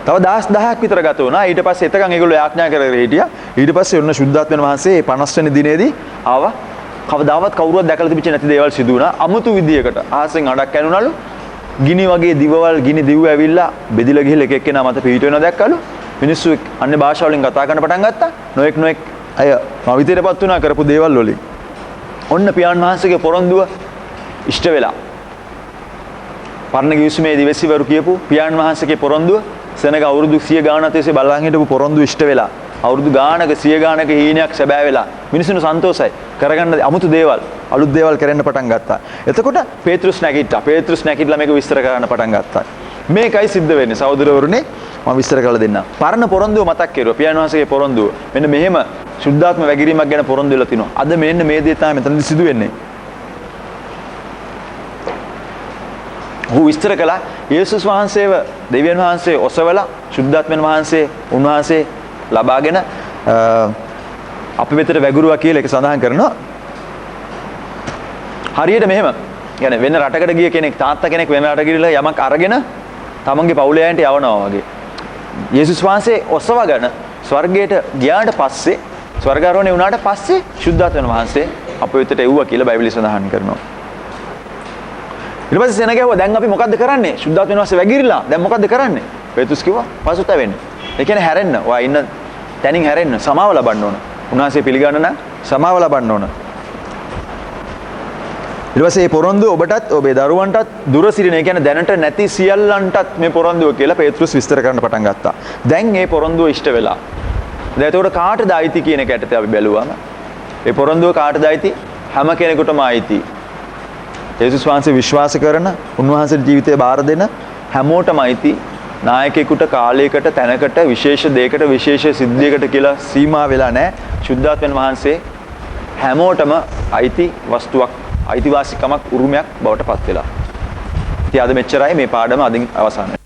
තව දවස් 10ක් විතර ගත වුණා. ඊට පස්සේ එතකන් ඒගොල්ලෝ යාඥා කරගෙන හිටියා. ඊට පස්සේ ඔන්න සුද්ධාත්මයන් වහන්සේ 50 වෙනි දිනේදී ආවා. කවදාවත් කවුරුවත් දැකලා තිබිච්ච නැති දේවල් සිදු වුණා. අමුතු විදියකට ආසෙන් අඩක් ඇනුනලු. ගිනි වගේ දිවවල් ගිනි දිව්ව ඇවිල්ලා බෙදිලා ගිහලා එක එක්කෙනා මත පිහිට වෙනවා දැක්කලු. මිනිස්සු අන්‍ය භාෂාවලින් කතා කරන්න පටන් ගත්තා. නොඑක් අය මවිතේටපත් වුණා කරපු දේවල් වලින්. ඔන්න පියාණන් වහන්සේගේ පොරොන්දුව ඉෂ්ට වෙලා. පරණ කිවිසුමේ දිවසිවරු කියපු පියාණන් වහන්සේගේ පොරොන්දුව සෙනග අවුරුදු 100 ගානක් තිස්සේ බලන් හිටපු පොරොන්දුව ඉෂ්ට වෙලා. අවුරුදු ගානක 100 ගානක හීනයක් සැබෑ වෙලා. මිනිස්සුන්ට සන්තෝෂයි. කරගන්න අමුතු දේවල්, අලුත් දේවල් කරන්න පටන් ගත්තා. එතකොට පේත්‍රුස් නැගිට්ටා. පේත්‍රුස් නැගිටලා මේක විස්තර කරන්න පටන් ගත්තා. මේකයි සිද්ධ වෙන්නේ සහෝදරවරුනි. මම විස්තර කරලා දෙන්නම්. පරණ පොරොන්දුව මතක් කරුවා. පියාණන් වහන්සේගේ පොරොන්දුව. මෙන්න මෙහෙම සුද්ධාත්ම වැගිරීමක් ගැන පොරොන්දු වෙලා තිනවා. අද මෙන්න මේ දේ තමයි මෙතනදි සිදු වෙන්නේ. ඔහු විස්තර කළා යේසුස් වහන්සේව දෙවියන් වහන්සේ ඔසවලා සුද්ධාත්මයන් වහන්සේ උන්වහන්සේ ලබාගෙන අපි වෙතට වැගිරුවා කියලා ඒක සඳහන් කරනවා. හරියට මෙහෙම. يعني වෙන රටකට ගිය කෙනෙක් තාත්තා කෙනෙක් වෙන රටකට ගිහලා යමක් අරගෙන තමන්ගේ පවුලේ අයන්ට යවනවා වගේ. යේසුස් වහන්සේ ඔසවගෙන ස්වර්ගයට ගියාට පස්සේ ස්වර්ගාරෝහණය වුණාට පස්සේ සුද්ධාත්මයන් වහන්සේ අප වෙතට එව්වා කියලා බයිබලයේ සඳහන් කරනවා. ඊට පස්සේ සෙනග ඇහුවා දැන් අපි මොකද්ද කරන්නේ? සුද්ධාත්මයන් වහන්සේ වැගිරිලා. දැන් මොකද්ද කරන්නේ? පේතුස් කිව්වා පසුතැවෙන්න. ඒ කියන්නේ හැරෙන්න. ඔයා ඉන්න තැනින් හැරෙන්න. සමාව ලබන්න ඕන. උන්වහන්සේ පිළිගන්න නම් සමාව ලබන්න ඕන. ඊට පස්සේ මේ පොරොන්දුව ඔබටත් ඔබේ දරුවන්ටත් දුර සිටින ඒ කියන්නේ දැනට නැති සියල්ලන්ටත් මේ පොරොන්දුව කියලා පේත්‍රුස් විස්තර කරන්න පටන් ගත්තා. දැන් මේ පොරොන්දුව ඉෂ්ට වෙලා. දැන් ඒකට කාටද අයිති කියන එක යටතේ අපි බැලුවාම මේ පොරොන්දුව කාටද අයිති? හැම කෙනෙකුටම අයිති. යේසුස් වහන්සේ විශ්වාස කරන උන්වහන්සේගේ ජීවිතය බාර දෙන හැමෝටම අයිති. නායකයෙකුට කාලයකට තැනකට විශේෂ දෙයකට විශේෂ සිද්ධියකට කියලා සීමා වෙලා නැහැ. සුද්ධාත්මයන් වහන්සේ හැමෝටම අයිති වස්තුවක් අයිතිවාසිකමක් උරුමයක් බවට පත් වෙලා. ඉතින් අද මෙච්චරයි මේ පාඩම අදින් අවසන්.